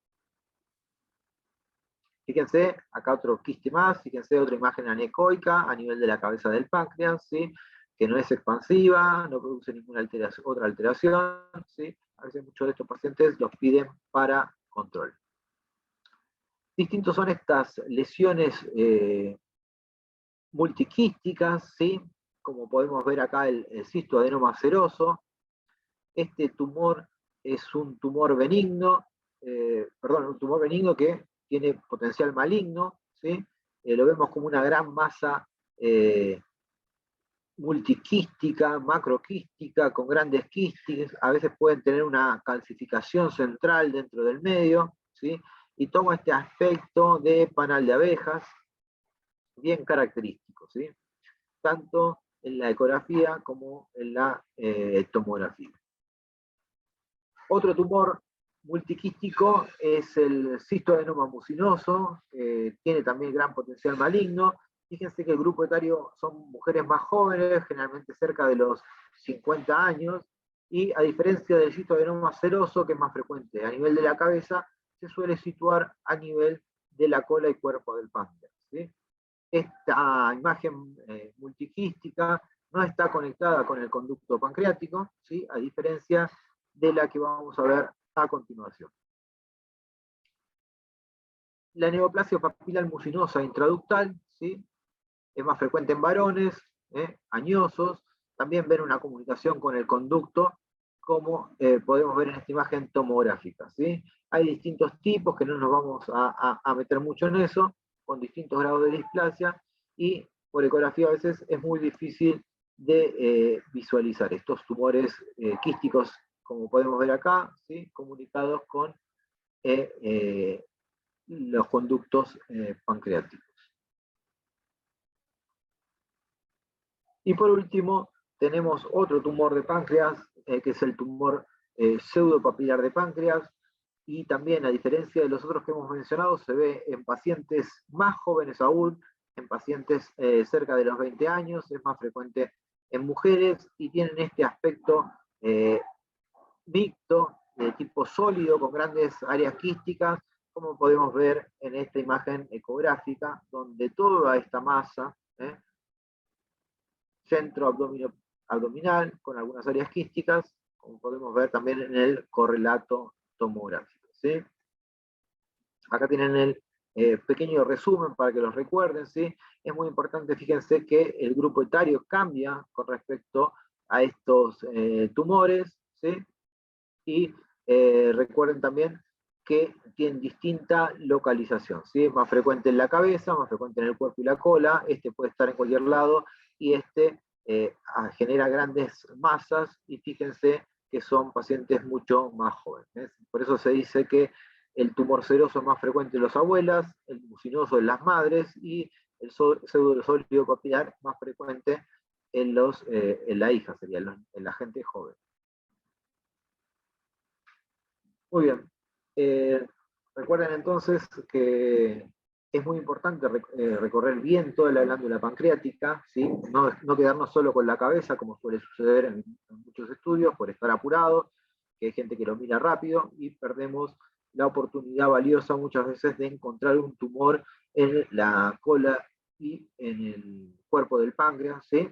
Fíjense, acá otro quiste más, fíjense otra imagen anecoica a nivel de la cabeza del páncreas, ¿sí? Que no es expansiva, no produce ninguna otra alteración, ¿sí? A veces muchos de estos pacientes los piden para control. Distintos son estas lesiones multiquísticas, ¿sí? Como podemos ver acá el cistoadenoma seroso. Este tumor es un tumor benigno, un tumor benigno que tiene potencial maligno, ¿sí? Lo vemos como una gran masa multiquística, macroquística, con grandes quistes, a veces pueden tener una calcificación central dentro del medio, ¿sí? Y toma este aspecto de panal de abejas, bien característico, ¿sí? Tanto en la ecografía como en la tomografía. Otro tumor multiquístico es el cistoadenoma mucinoso, tiene también gran potencial maligno. Fíjense que el grupo etario son mujeres más jóvenes, generalmente cerca de los 50 años, y a diferencia del cistoadenoma seroso, que es más frecuente a nivel de la cabeza, se suele situar a nivel de la cola y cuerpo del páncreas, ¿sí? Esta imagen multiquística no está conectada con el conducto pancreático, ¿sí? A diferencia de la que vamos a ver a continuación. La neoplasia papilar mucinosa intraductal, ¿sí? Es más frecuente en varones, añosos. También ven una comunicación con el conducto, como podemos ver en esta imagen tomográfica, ¿sí? Hay distintos tipos, que no nos vamos a meter mucho en eso, con distintos grados de displasia, y por ecografía a veces es muy difícil de visualizar estos tumores quísticos, como podemos ver acá, ¿sí? Comunicados con los conductos pancreáticos. Y por último, tenemos otro tumor de páncreas, que es el tumor pseudopapilar de páncreas, y también, a diferencia de los otros que hemos mencionado, se ve en pacientes más jóvenes aún, en pacientes cerca de los 20 años, es más frecuente en mujeres, y tienen este aspecto mixto, de tipo sólido, con grandes áreas quísticas, como podemos ver en esta imagen ecográfica, donde toda esta masa, centro abdominal, con algunas áreas quísticas, como podemos ver también en el correlato tomográfico, ¿sí? Acá tienen el pequeño resumen para que los recuerden, ¿sí? Es muy importante, fíjense que el grupo etario cambia con respecto a estos tumores, ¿sí? Y recuerden también que tienen distinta localización, ¿sí? Más frecuente en la cabeza, más frecuente en el cuerpo y la cola, este puede estar en cualquier lado, y este genera grandes masas, y fíjense que son pacientes mucho más jóvenes. Por eso se dice que el tumor seroso es más frecuente en las abuelas, el mucinoso en las madres, y el pseudosólido papilar más frecuente en la hija, sería en la gente joven. Muy bien. Recuerden entonces que es muy importante recorrer bien toda la glándula pancreática, ¿sí? No quedarnos solo con la cabeza, como suele suceder en muchos estudios, por estar apurados, que hay gente que lo mira rápido, y perdemos la oportunidad valiosa muchas veces de encontrar un tumor en la cola y en el cuerpo del páncreas, ¿sí?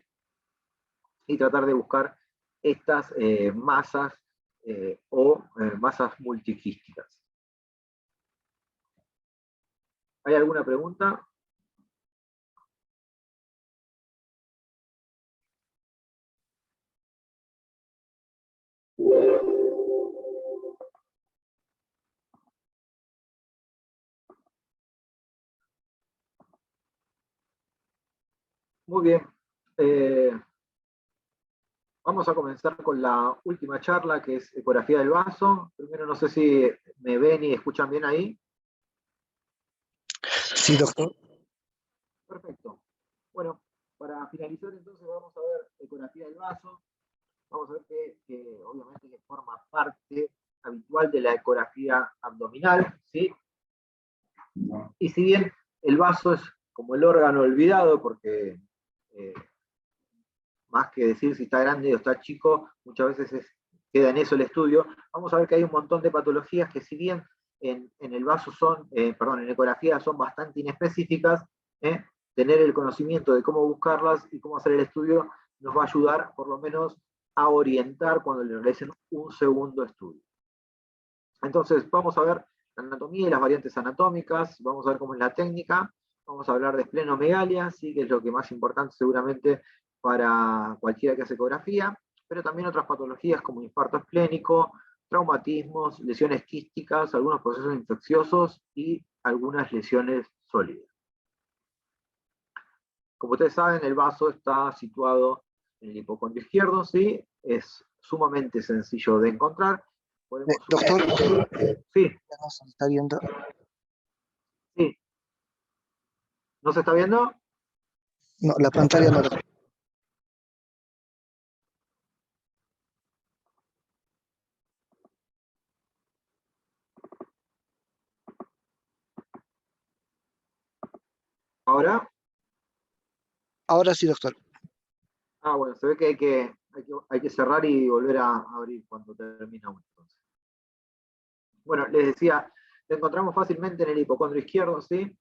Y tratar de buscar estas masas o masas multiquísticas. ¿Hay alguna pregunta? Muy bien. Vamos a comenzar con la última charla, que es ecografía del vaso. Primero, no sé si me ven y escuchan bien ahí. Sí, doctor. Perfecto. Bueno, para finalizar entonces vamos a ver ecografía del vaso. Vamos a ver que obviamente que forma parte habitual de la ecografía abdominal, ¿sí? Y si bien el vaso es como el órgano olvidado, porque más que decir si está grande o está chico, muchas veces queda en eso el estudio, vamos a ver que hay un montón de patologías que si bien en el vaso son, en ecografía son bastante inespecíficas, tener el conocimiento de cómo buscarlas y cómo hacer el estudio nos va a ayudar por lo menos a orientar cuando le realicen un segundo estudio. Entonces vamos a ver la anatomía y las variantes anatómicas, vamos a ver cómo es la técnica, vamos a hablar de esplenomegalia, ¿sí? Que es lo que más importante seguramente para cualquiera que hace ecografía, pero también otras patologías como infarto esplénico, traumatismos, lesiones quísticas, algunos procesos infecciosos y algunas lesiones sólidas. Como ustedes saben, el vaso está situado en el hipocondrio izquierdo, ¿sí? Es sumamente sencillo de encontrar. Doctor, sí. ya no se está viendo. Sí. ¿No se está viendo? No, la pantalla no. ¿Ahora? Ahora sí, doctor. Ah, bueno, se ve que hay que cerrar y volver a abrir cuando termina uno. Entonces. Bueno, les decía, lo encontramos fácilmente en el hipocondrio izquierdo, ¿sí?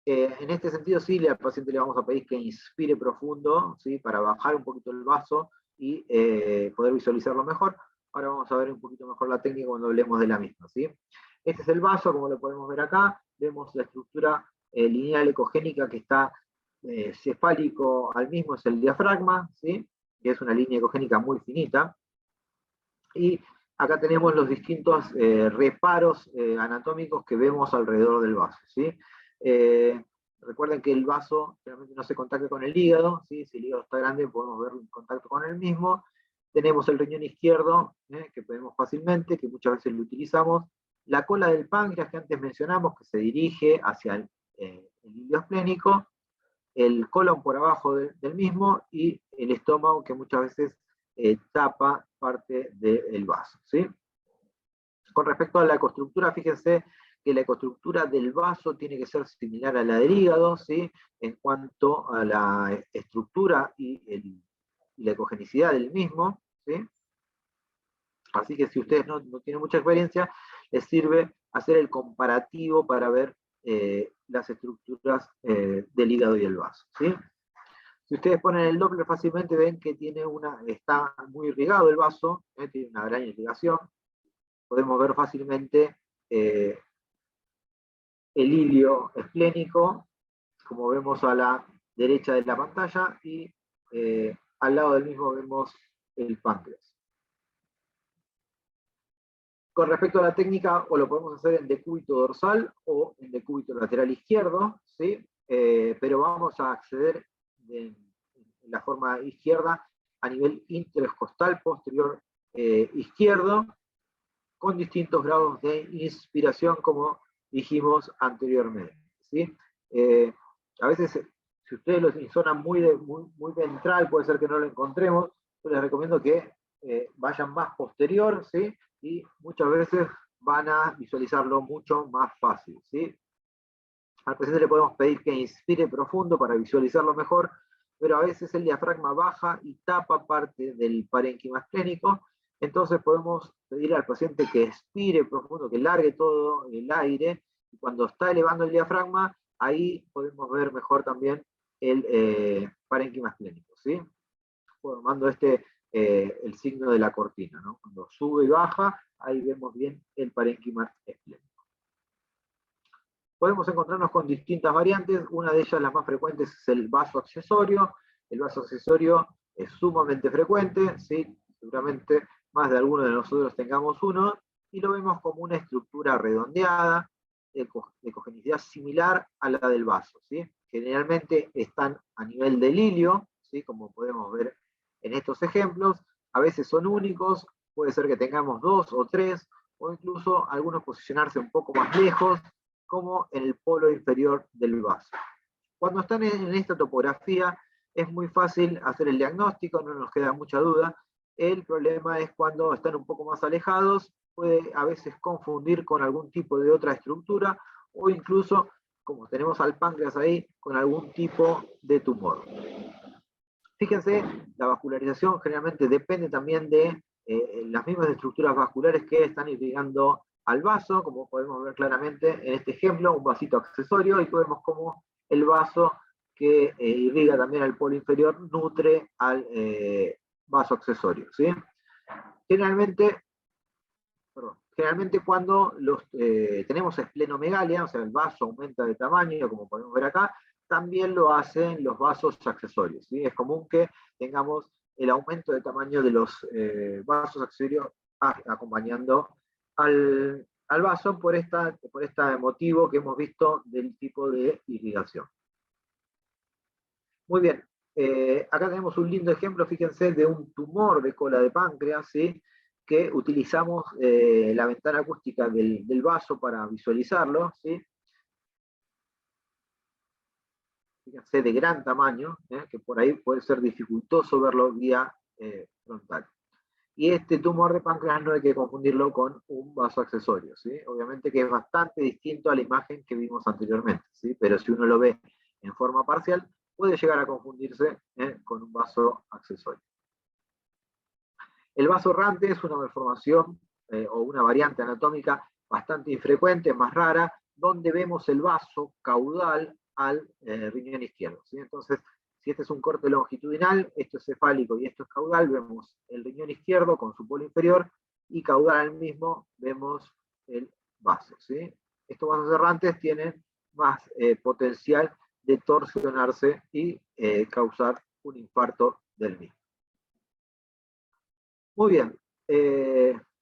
En este sentido, sí, al paciente le vamos a pedir que inspire profundo, ¿sí? Para bajar un poquito el vaso y poder visualizarlo mejor. Ahora vamos a ver un poquito mejor la técnica cuando hablemos de la misma, ¿sí? Este es el vaso, como lo podemos ver acá. Vemos la estructura lineal ecogénica que está cefálico al mismo, es el diafragma, ¿sí? Que es una línea ecogénica muy finita. Y acá tenemos los distintos reparos anatómicos que vemos alrededor del vaso, ¿sí? Recuerden que el vaso realmente no se contacta con el hígado, ¿sí? Si el hígado está grande podemos verlo en contacto con el mismo. Tenemos el riñón izquierdo, que podemos fácilmente, que muchas veces lo utilizamos. La cola del páncreas que antes mencionamos, que se dirige hacia el hilo esplénico. El colon por abajo del mismo y el estómago que muchas veces tapa parte del vaso, ¿sí? Con respecto a la ecoestructura, fíjense que la ecoestructura del vaso tiene que ser similar a la del hígado, ¿sí? En cuanto a la estructura y la ecogenicidad del mismo, ¿sí? Así que si ustedes no tienen mucha experiencia, les sirve hacer el comparativo para ver las estructuras del hígado y el vaso, ¿sí? Si ustedes ponen el Doppler fácilmente ven que está muy irrigado el vaso, tiene una gran irrigación. Podemos ver fácilmente el hilio esplénico, como vemos a la derecha de la pantalla, y al lado del mismo vemos el páncreas. Con respecto a la técnica, o lo podemos hacer en decúbito dorsal o en decúbito lateral izquierdo, ¿sí? Pero vamos a acceder en la forma izquierda a nivel intercostal posterior izquierdo, con distintos grados de inspiración, como dijimos anteriormente, ¿sí? A veces, si ustedes lo insonan muy ventral, puede ser que no lo encontremos. Yo les recomiendo que vayan más posterior, ¿sí? Y muchas veces van a visualizarlo mucho más fácil, ¿sí? Al paciente le podemos pedir que inspire profundo para visualizarlo mejor, pero a veces el diafragma baja y tapa parte del parénquima esplénico. Entonces podemos pedirle al paciente que expire profundo, que largue todo el aire, y cuando está elevando el diafragma, ahí podemos ver mejor también el parénquima esplénico, ¿sí? Formando este el signo de la cortina, ¿no? Cuando sube y baja, ahí vemos bien el parénquima esplénico. Podemos encontrarnos con distintas variantes, una de ellas, las más frecuentes, es el vaso accesorio. El vaso accesorio es sumamente frecuente, ¿sí? Seguramente más de alguno de nosotros tengamos uno, y lo vemos como una estructura redondeada, de cogenicidad similar a la del vaso, ¿sí? Generalmente están a nivel del hilio, ¿sí? Como podemos ver en estos ejemplos. A veces son únicos, puede ser que tengamos 2 o 3, o incluso algunos posicionarse un poco más lejos, como en el polo inferior del vaso. Cuando están en esta topografía es muy fácil hacer el diagnóstico, no nos queda mucha duda. El problema es cuando están un poco más alejados, puede a veces confundir con algún tipo de otra estructura, o incluso, como tenemos al páncreas ahí, con algún tipo de tumor. Fíjense, la vascularización generalmente depende también de las mismas estructuras vasculares que están irrigando al vaso, como podemos ver claramente en este ejemplo, un vasito accesorio, y vemos cómo el vaso que irriga también al polo inferior nutre al vaso accesorio, ¿sí? Generalmente cuando tenemos esplenomegalia, o sea, el vaso aumenta de tamaño, como podemos ver acá, también lo hacen los vasos accesorios, ¿sí? Es común que tengamos el aumento de tamaño de los vasos accesorios acompañando al vaso por este motivo que hemos visto del tipo de irrigación. Muy bien, acá tenemos un lindo ejemplo, fíjense, de un tumor de cola de páncreas, ¿sí? Que utilizamos la ventana acústica del vaso para visualizarlo, ¿sí? Fíjense, de gran tamaño, que por ahí puede ser dificultoso verlo vía frontal. Y este tumor de páncreas no hay que confundirlo con un vaso accesorio, ¿sí? Obviamente que es bastante distinto a la imagen que vimos anteriormente, ¿sí? Pero si uno lo ve en forma parcial, puede llegar a confundirse con un vaso accesorio. El vaso errante es una malformación o una variante anatómica bastante infrecuente, más rara, donde vemos el vaso caudal al riñón izquierdo, ¿sí? Entonces, si este es un corte longitudinal, esto es cefálico y esto es caudal, vemos el riñón izquierdo con su polo inferior, y caudal al mismo vemos el vaso, ¿sí? Estos vasos errantes tienen más potencial de torsionarse y causar un infarto del mismo. Muy bien,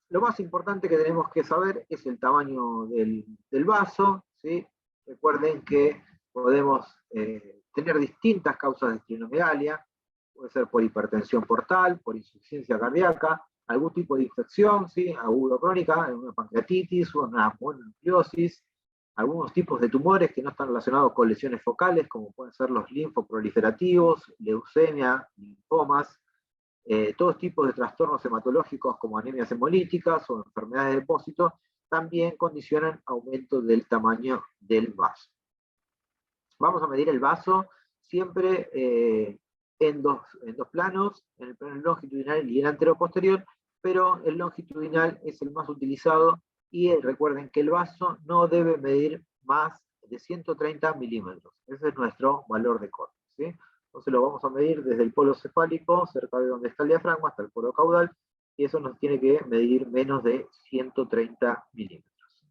lo más importante que tenemos que saber es el tamaño del vaso, ¿sí? Recuerden que podemos tener distintas causas de esplenomegalia, puede ser por hipertensión portal, por insuficiencia cardíaca, algún tipo de infección, ¿sí? Agudo crónica, una pancreatitis, una mononucleosis, algunos tipos de tumores que no están relacionados con lesiones focales, como pueden ser los linfoproliferativos, leucemia, linfomas, todos tipos de trastornos hematológicos como anemias hemolíticas o enfermedades de depósito, también condicionan aumento del tamaño del vaso. Vamos a medir el vaso siempre en dos planos, en el plano longitudinal y el anteroposterior, pero el longitudinal es el más utilizado, y recuerden que el vaso no debe medir más de 130 milímetros. Ese es nuestro valor de corte, ¿sí? Entonces lo vamos a medir desde el polo cefálico, cerca de donde está el diafragma, hasta el polo caudal, y eso nos tiene que medir menos de 130 milímetros.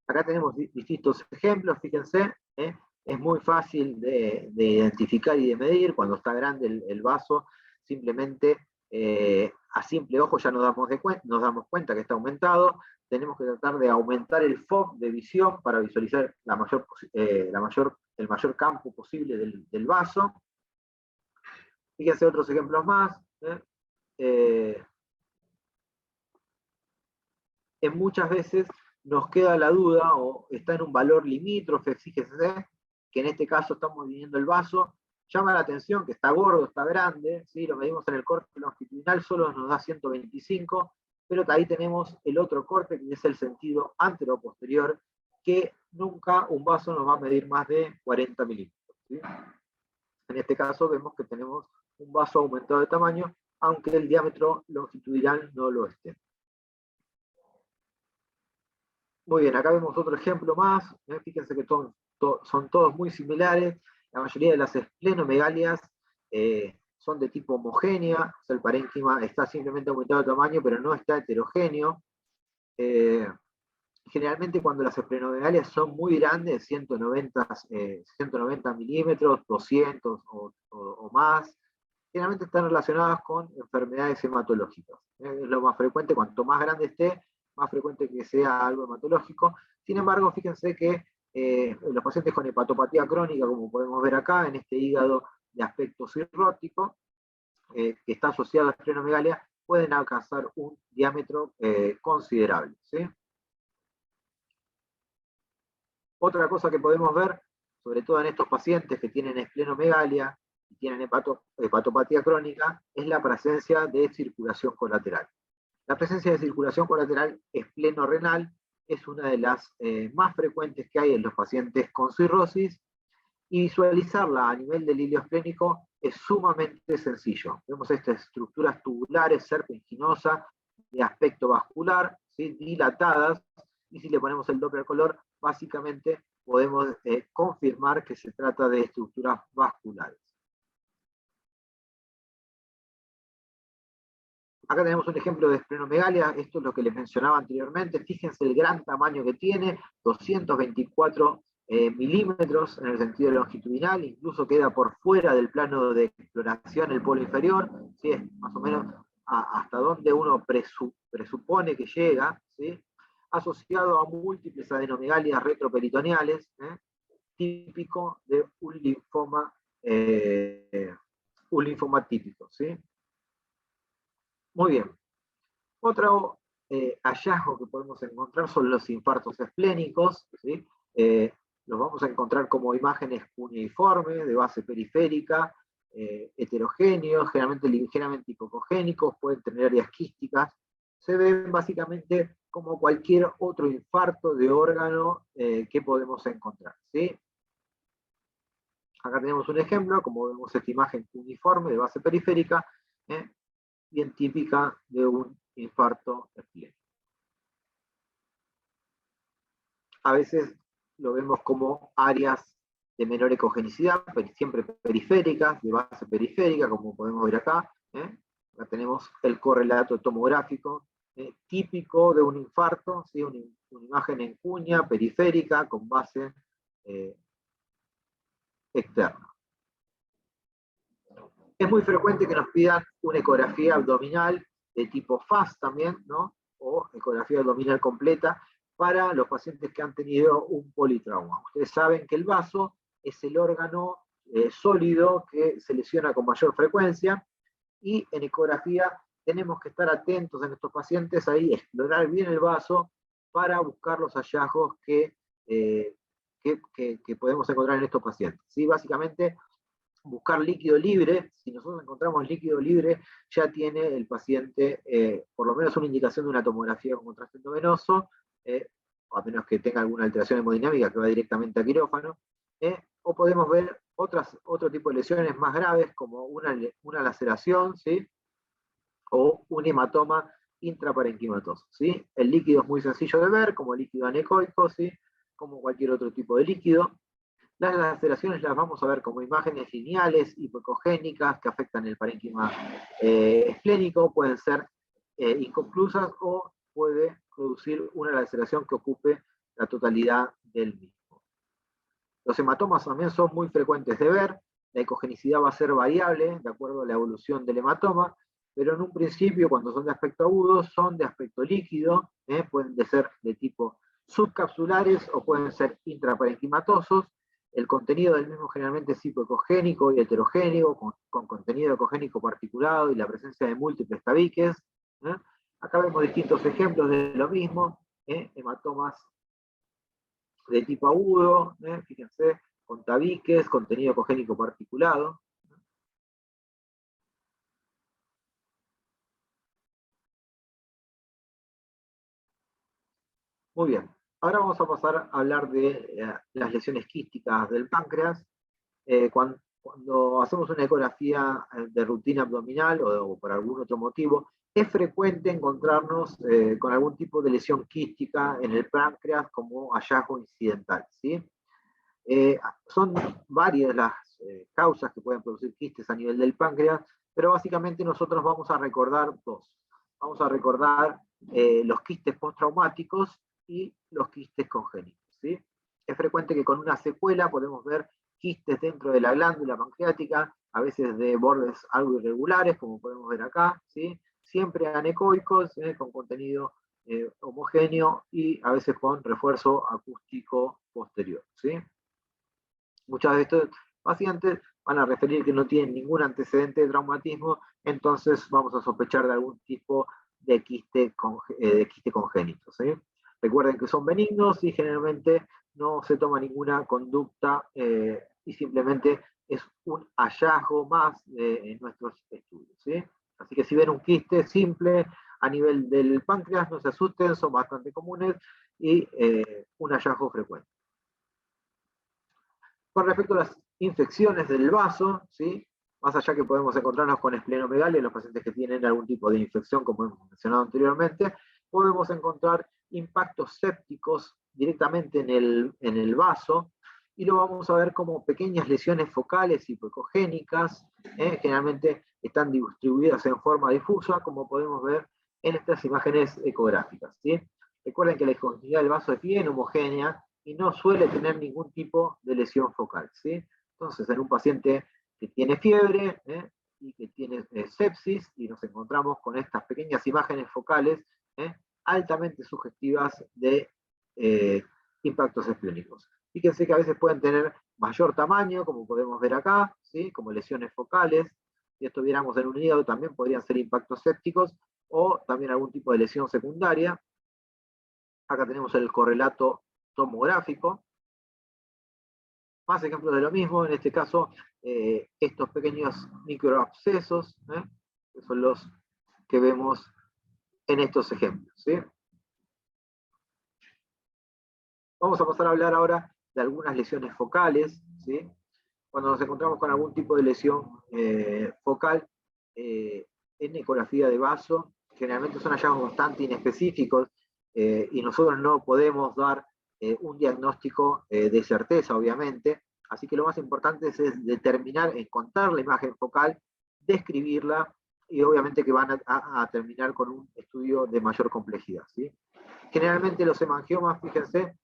Acá tenemos distintos ejemplos, fíjense, es muy fácil de identificar y de medir. Cuando está grande el vaso, simplemente a simple ojo ya nos damos cuenta que está aumentado. Tenemos que tratar de aumentar el FOV de visión para visualizar el mayor campo posible del vaso. Fíjense otros ejemplos más. En muchas veces nos queda la duda, o está en un valor limítrofe, fíjense, que en este caso estamos midiendo el vaso, llama la atención que está gordo, está grande, ¿sí? Lo medimos en el corte longitudinal, solo nos da 125, pero ahí tenemos el otro corte, que es el sentido antero-posterior, que nunca un vaso nos va a medir más de 40 milímetros, ¿sí? En este caso vemos que tenemos un vaso aumentado de tamaño, aunque el diámetro longitudinal no lo esté. Muy bien, acá vemos otro ejemplo más. Fíjense que son todos muy similares. La mayoría de las esplenomegalias son de tipo homogénea, o sea, el parénquima está simplemente aumentado de tamaño, pero no está heterogéneo. Generalmente cuando las esplenomegalia son muy grandes, 190 milímetros, 200 o más, generalmente están relacionadas con enfermedades hematológicas. Es lo más frecuente, cuanto más grande esté, más frecuente que sea algo hematológico. Sin embargo, fíjense que los pacientes con hepatopatía crónica, como podemos ver acá, en este hígado de aspecto cirrótico, que está asociado a la esplenomegalia, pueden alcanzar un diámetro considerable, ¿sí? Otra cosa que podemos ver, sobre todo en estos pacientes que tienen esplenomegalia y tienen hepatopatía crónica, es la presencia de circulación colateral. La presencia de circulación colateral esplenorenal es una de las más frecuentes que hay en los pacientes con cirrosis, y visualizarla a nivel del hilio esplénico es sumamente sencillo. Vemos estas estructuras tubulares serpenginosas de aspecto vascular, ¿sí? Dilatadas, y si le ponemos el Doppler color, básicamente podemos confirmar que se trata de estructuras vasculares. Acá tenemos un ejemplo de esplenomegalia, esto es lo que les mencionaba anteriormente, fíjense el gran tamaño que tiene, 224 milímetros en el sentido longitudinal, incluso queda por fuera del plano de exploración el polo inferior, ¿sí? Es más o menos hasta donde uno presupone que llega, ¿sí? Asociado a múltiples adenomegalias retroperitoneales, típico de un linfoma típico, ¿sí? Muy bien. Otro hallazgo que podemos encontrar son los infartos esplénicos, ¿sí? Los vamos a encontrar como imágenes cuneiformes, de base periférica, heterogéneos, generalmente ligeramente hipocogénicos, pueden tener áreas quísticas. Se ven básicamente como cualquier otro infarto de órgano que podemos encontrar, ¿sí? Acá tenemos un ejemplo, como vemos esta imagen cuneiforme de base periférica, bien típica de un infarto esplénico. A veces lo vemos como áreas de menor ecogenicidad, siempre periféricas, de base periférica, como podemos ver acá. Acá tenemos el correlato tomográfico típico de un infarto, ¿sí? Una imagen en cuña periférica con base externa. Es muy frecuente que nos pidan una ecografía abdominal de tipo FAST también, ¿no? O ecografía abdominal completa para los pacientes que han tenido un politrauma. Ustedes saben que el vaso es el órgano sólido que se lesiona con mayor frecuencia, y en ecografía tenemos que estar atentos en estos pacientes ahí, explorar bien el vaso para buscar los hallazgos que podemos encontrar en estos pacientes, ¿sí? Básicamente, buscar líquido libre. Si nosotros encontramos líquido libre, ya tiene el paciente por lo menos una indicación de una tomografía con contraste endovenoso, a menos que tenga alguna alteración hemodinámica que va directamente a quirófano, o podemos ver otro tipo de lesiones más graves, como una laceración, ¿sí? O un hematoma intraparenquimatoso, ¿sí? El líquido es muy sencillo de ver, como líquido anecoico, ¿sí? Como cualquier otro tipo de líquido. Las laceraciones las vamos a ver como imágenes lineales, hipocogénicas, que afectan el parénquima esplénico, pueden ser inconclusas o puede producir una laceración que ocupe la totalidad del mismo. Los hematomas también son muy frecuentes de ver, la ecogenicidad va a ser variable de acuerdo a la evolución del hematoma, pero en un principio, cuando son de aspecto agudo, son de aspecto líquido, pueden ser de tipo subcapsulares o pueden ser intraparenquimatosos. El contenido del mismo generalmente es hipoecogénico y heterogéneo, con contenido ecogénico particulado y la presencia de múltiples tabiques. Acá vemos distintos ejemplos de lo mismo, hematomas de tipo agudo, fíjense, con tabiques, contenido ecogénico particulado. Muy bien, ahora vamos a pasar a hablar de las lesiones quísticas del páncreas. Cuando hacemos una ecografía de rutina abdominal o por algún otro motivo, es frecuente encontrarnos con algún tipo de lesión quística en el páncreas como hallazgo incidental, ¿sí? Son varias las causas que pueden producir quistes a nivel del páncreas, pero básicamente nosotros vamos a recordar dos. Vamos a recordar los quistes postraumáticos y los quistes congénitos, ¿sí? Es frecuente que con una secuela podemos ver quistes dentro de la glándula pancreática, a veces de bordes algo irregulares, como podemos ver acá, ¿sí? Siempre anecoicos, con contenido homogéneo y a veces con refuerzo acústico posterior, ¿sí? Muchos de estos pacientes van a referir que no tienen ningún antecedente de traumatismo, entonces vamos a sospechar de algún tipo de quiste congénito, ¿sí? Recuerden que son benignos y generalmente no se toma ninguna conducta y simplemente es un hallazgo más en nuestros estudios, ¿sí? Así que si ven un quiste simple a nivel del páncreas, no se asusten, son bastante comunes y un hallazgo frecuente. Con respecto a las infecciones del vaso, ¿sí? Más allá que podemos encontrarnos con esplenomegalia en los pacientes que tienen algún tipo de infección, como hemos mencionado anteriormente, podemos encontrar impactos sépticos directamente en el vaso, y lo vamos a ver como pequeñas lesiones focales hipoecogénicas, generalmente están distribuidas en forma difusa, como podemos ver en estas imágenes ecográficas, ¿sí? Recuerden que la ecogenicidad del vaso es bien homogénea y no suele tener ningún tipo de lesión focal, ¿sí? Entonces, en un paciente que tiene fiebre y que tiene sepsis, y nos encontramos con estas pequeñas imágenes focales altamente sugestivas de impactos esplénicos. Fíjense que a veces pueden tener mayor tamaño, como podemos ver acá, ¿sí? Como lesiones focales. Si esto viéramos en un hígado, también podrían ser impactos sépticos o también algún tipo de lesión secundaria. Acá tenemos el correlato tomográfico. Más ejemplos de lo mismo, en este caso, estos pequeños microabscesos, que son los que vemos en estos ejemplos, ¿sí? Vamos a pasar a hablar ahora de algunas lesiones focales, ¿sí? Cuando nos encontramos con algún tipo de lesión focal en ecografía de vaso, generalmente son hallazgos bastante inespecíficos y nosotros no podemos dar un diagnóstico de certeza, obviamente. Así que lo más importante es determinar, encontrar la imagen focal, describirla, y obviamente que van a terminar con un estudio de mayor complejidad, ¿sí? Generalmente los hemangiomas, fíjense,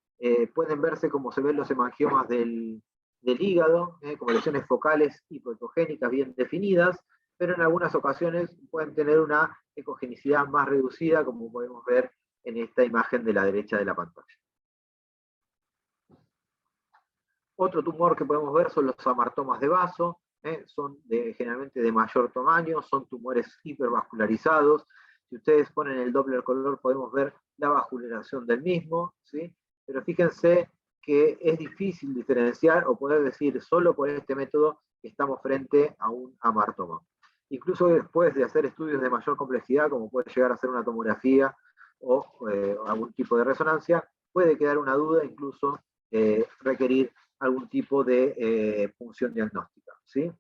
pueden verse como se ven los hemangiomas del hígado, como lesiones focales hipoecogénicas bien definidas, pero en algunas ocasiones pueden tener una ecogenicidad más reducida, como podemos ver en esta imagen de la derecha de la pantalla. Otro tumor que podemos ver son los amartomas de vaso, son generalmente de mayor tamaño, son tumores hipervascularizados. Si ustedes ponen el Doppler color podemos ver la vascularización del mismo, ¿sí? Pero fíjense que es difícil diferenciar o poder decir solo por este método que estamos frente a un amartoma. Incluso después de hacer estudios de mayor complejidad, como puede llegar a ser una tomografía o algún tipo de resonancia, puede quedar una duda, incluso requerir algún tipo de punción diagnóstica, ¿sí?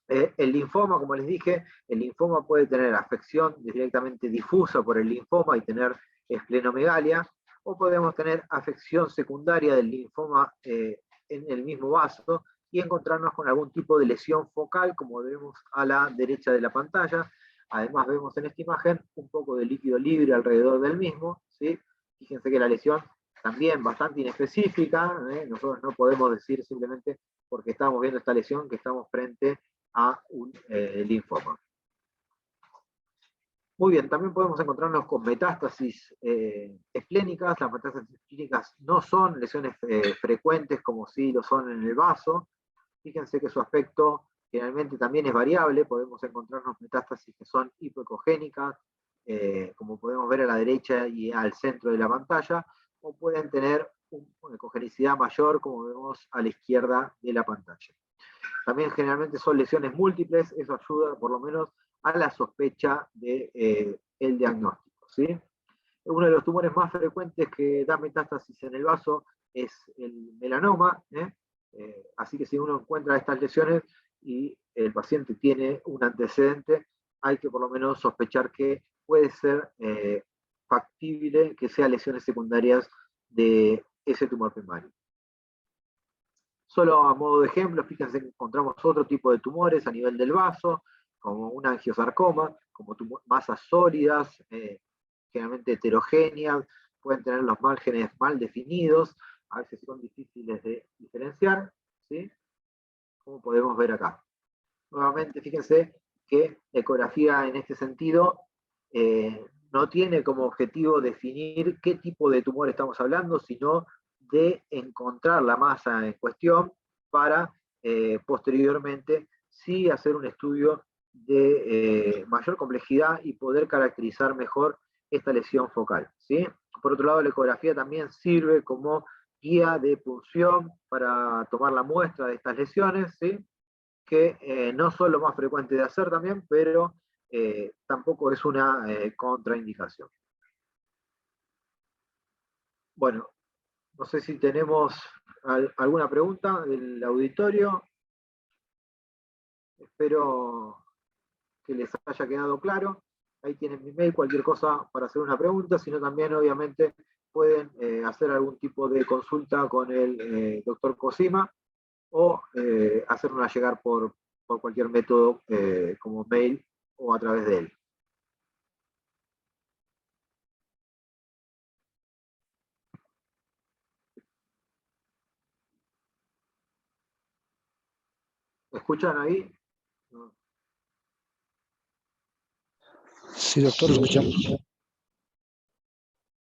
El linfoma, como les dije, el linfoma puede tener afección directamente difusa por el linfoma y tener esplenomegalia, o podemos tener afección secundaria del linfoma en el mismo vaso y encontrarnos con algún tipo de lesión focal, como vemos a la derecha de la pantalla. Además vemos en esta imagen un poco de líquido libre alrededor del mismo, ¿sí? Fíjense que la lesión también bastante inespecífica, nosotros no podemos decir simplemente porque estamos viendo esta lesión que estamos frente a un linfoma. Muy bien, también podemos encontrarnos con metástasis esplénicas. Las metástasis esplénicas no son lesiones frecuentes como sí lo son en el vaso. Fíjense que su aspecto generalmente también es variable. Podemos encontrarnos metástasis que son hipoecogénicas, como podemos ver a la derecha y al centro de la pantalla, o pueden tener una ecogenicidad mayor, como vemos a la izquierda de la pantalla. También generalmente son lesiones múltiples, eso ayuda por lo menos a la sospecha del diagnóstico, ¿sí? Uno de los tumores más frecuentes que da metástasis en el vaso es el melanoma, así que si uno encuentra estas lesiones y el paciente tiene un antecedente, hay que por lo menos sospechar que puede ser factible que sean lesiones secundarias de ese tumor primario. Solo a modo de ejemplo, fíjense que encontramos otro tipo de tumores a nivel del vaso, como un angiosarcoma, como masas sólidas, generalmente heterogéneas, pueden tener los márgenes mal definidos, a veces son difíciles de diferenciar, ¿sí? Como podemos ver acá. Nuevamente, fíjense que la ecografía en este sentido no tiene como objetivo definir qué tipo de tumor estamos hablando, sino de encontrar la masa en cuestión para posteriormente sí hacer un estudio de mayor complejidad y poder caracterizar mejor esta lesión focal, ¿sí? Por otro lado, la ecografía también sirve como guía de punción para tomar la muestra de estas lesiones, ¿sí? Que no son lo más frecuente de hacer también, pero tampoco es una contraindicación. Bueno, no sé si tenemos alguna pregunta del auditorio. Espero que les haya quedado claro. Ahí tienen mi mail, cualquier cosa para hacer una pregunta, sino también obviamente pueden hacer algún tipo de consulta con el doctor Cosima o hacernos llegar por cualquier método como mail o a través de él. ¿Me escuchan ahí? No. Sí, doctor, lo escuchamos.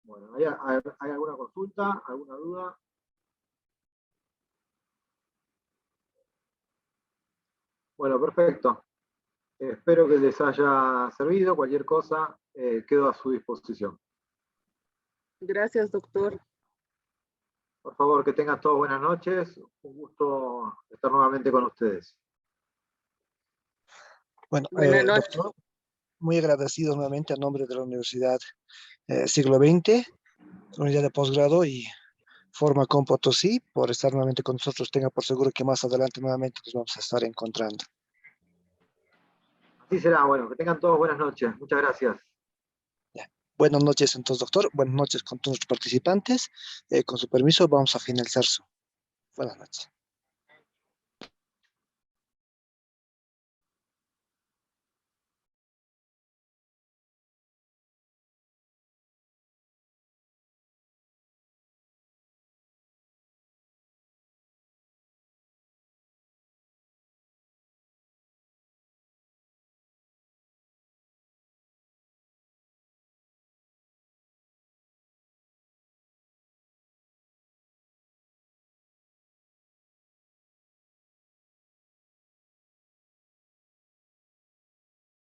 Bueno, ¿hay alguna consulta, alguna duda? Bueno, perfecto. Espero que les haya servido. Cualquier cosa, quedo a su disposición. Gracias, doctor. Por favor, que tengan todos buenas noches. Un gusto estar nuevamente con ustedes. Bueno, Buenas noches. doctor, muy agradecido nuevamente a nombre de la Universidad Siglo XX, la unidad de posgrado y Formacom Potosí, por estar nuevamente con nosotros. Tenga por seguro que más adelante nuevamente nos vamos a estar encontrando. Así será. Bueno, que tengan todos buenas noches. Muchas gracias. Ya. Buenas noches entonces, doctor. Buenas noches con todos los participantes. Con su permiso, vamos a finalizar su. Buenas noches.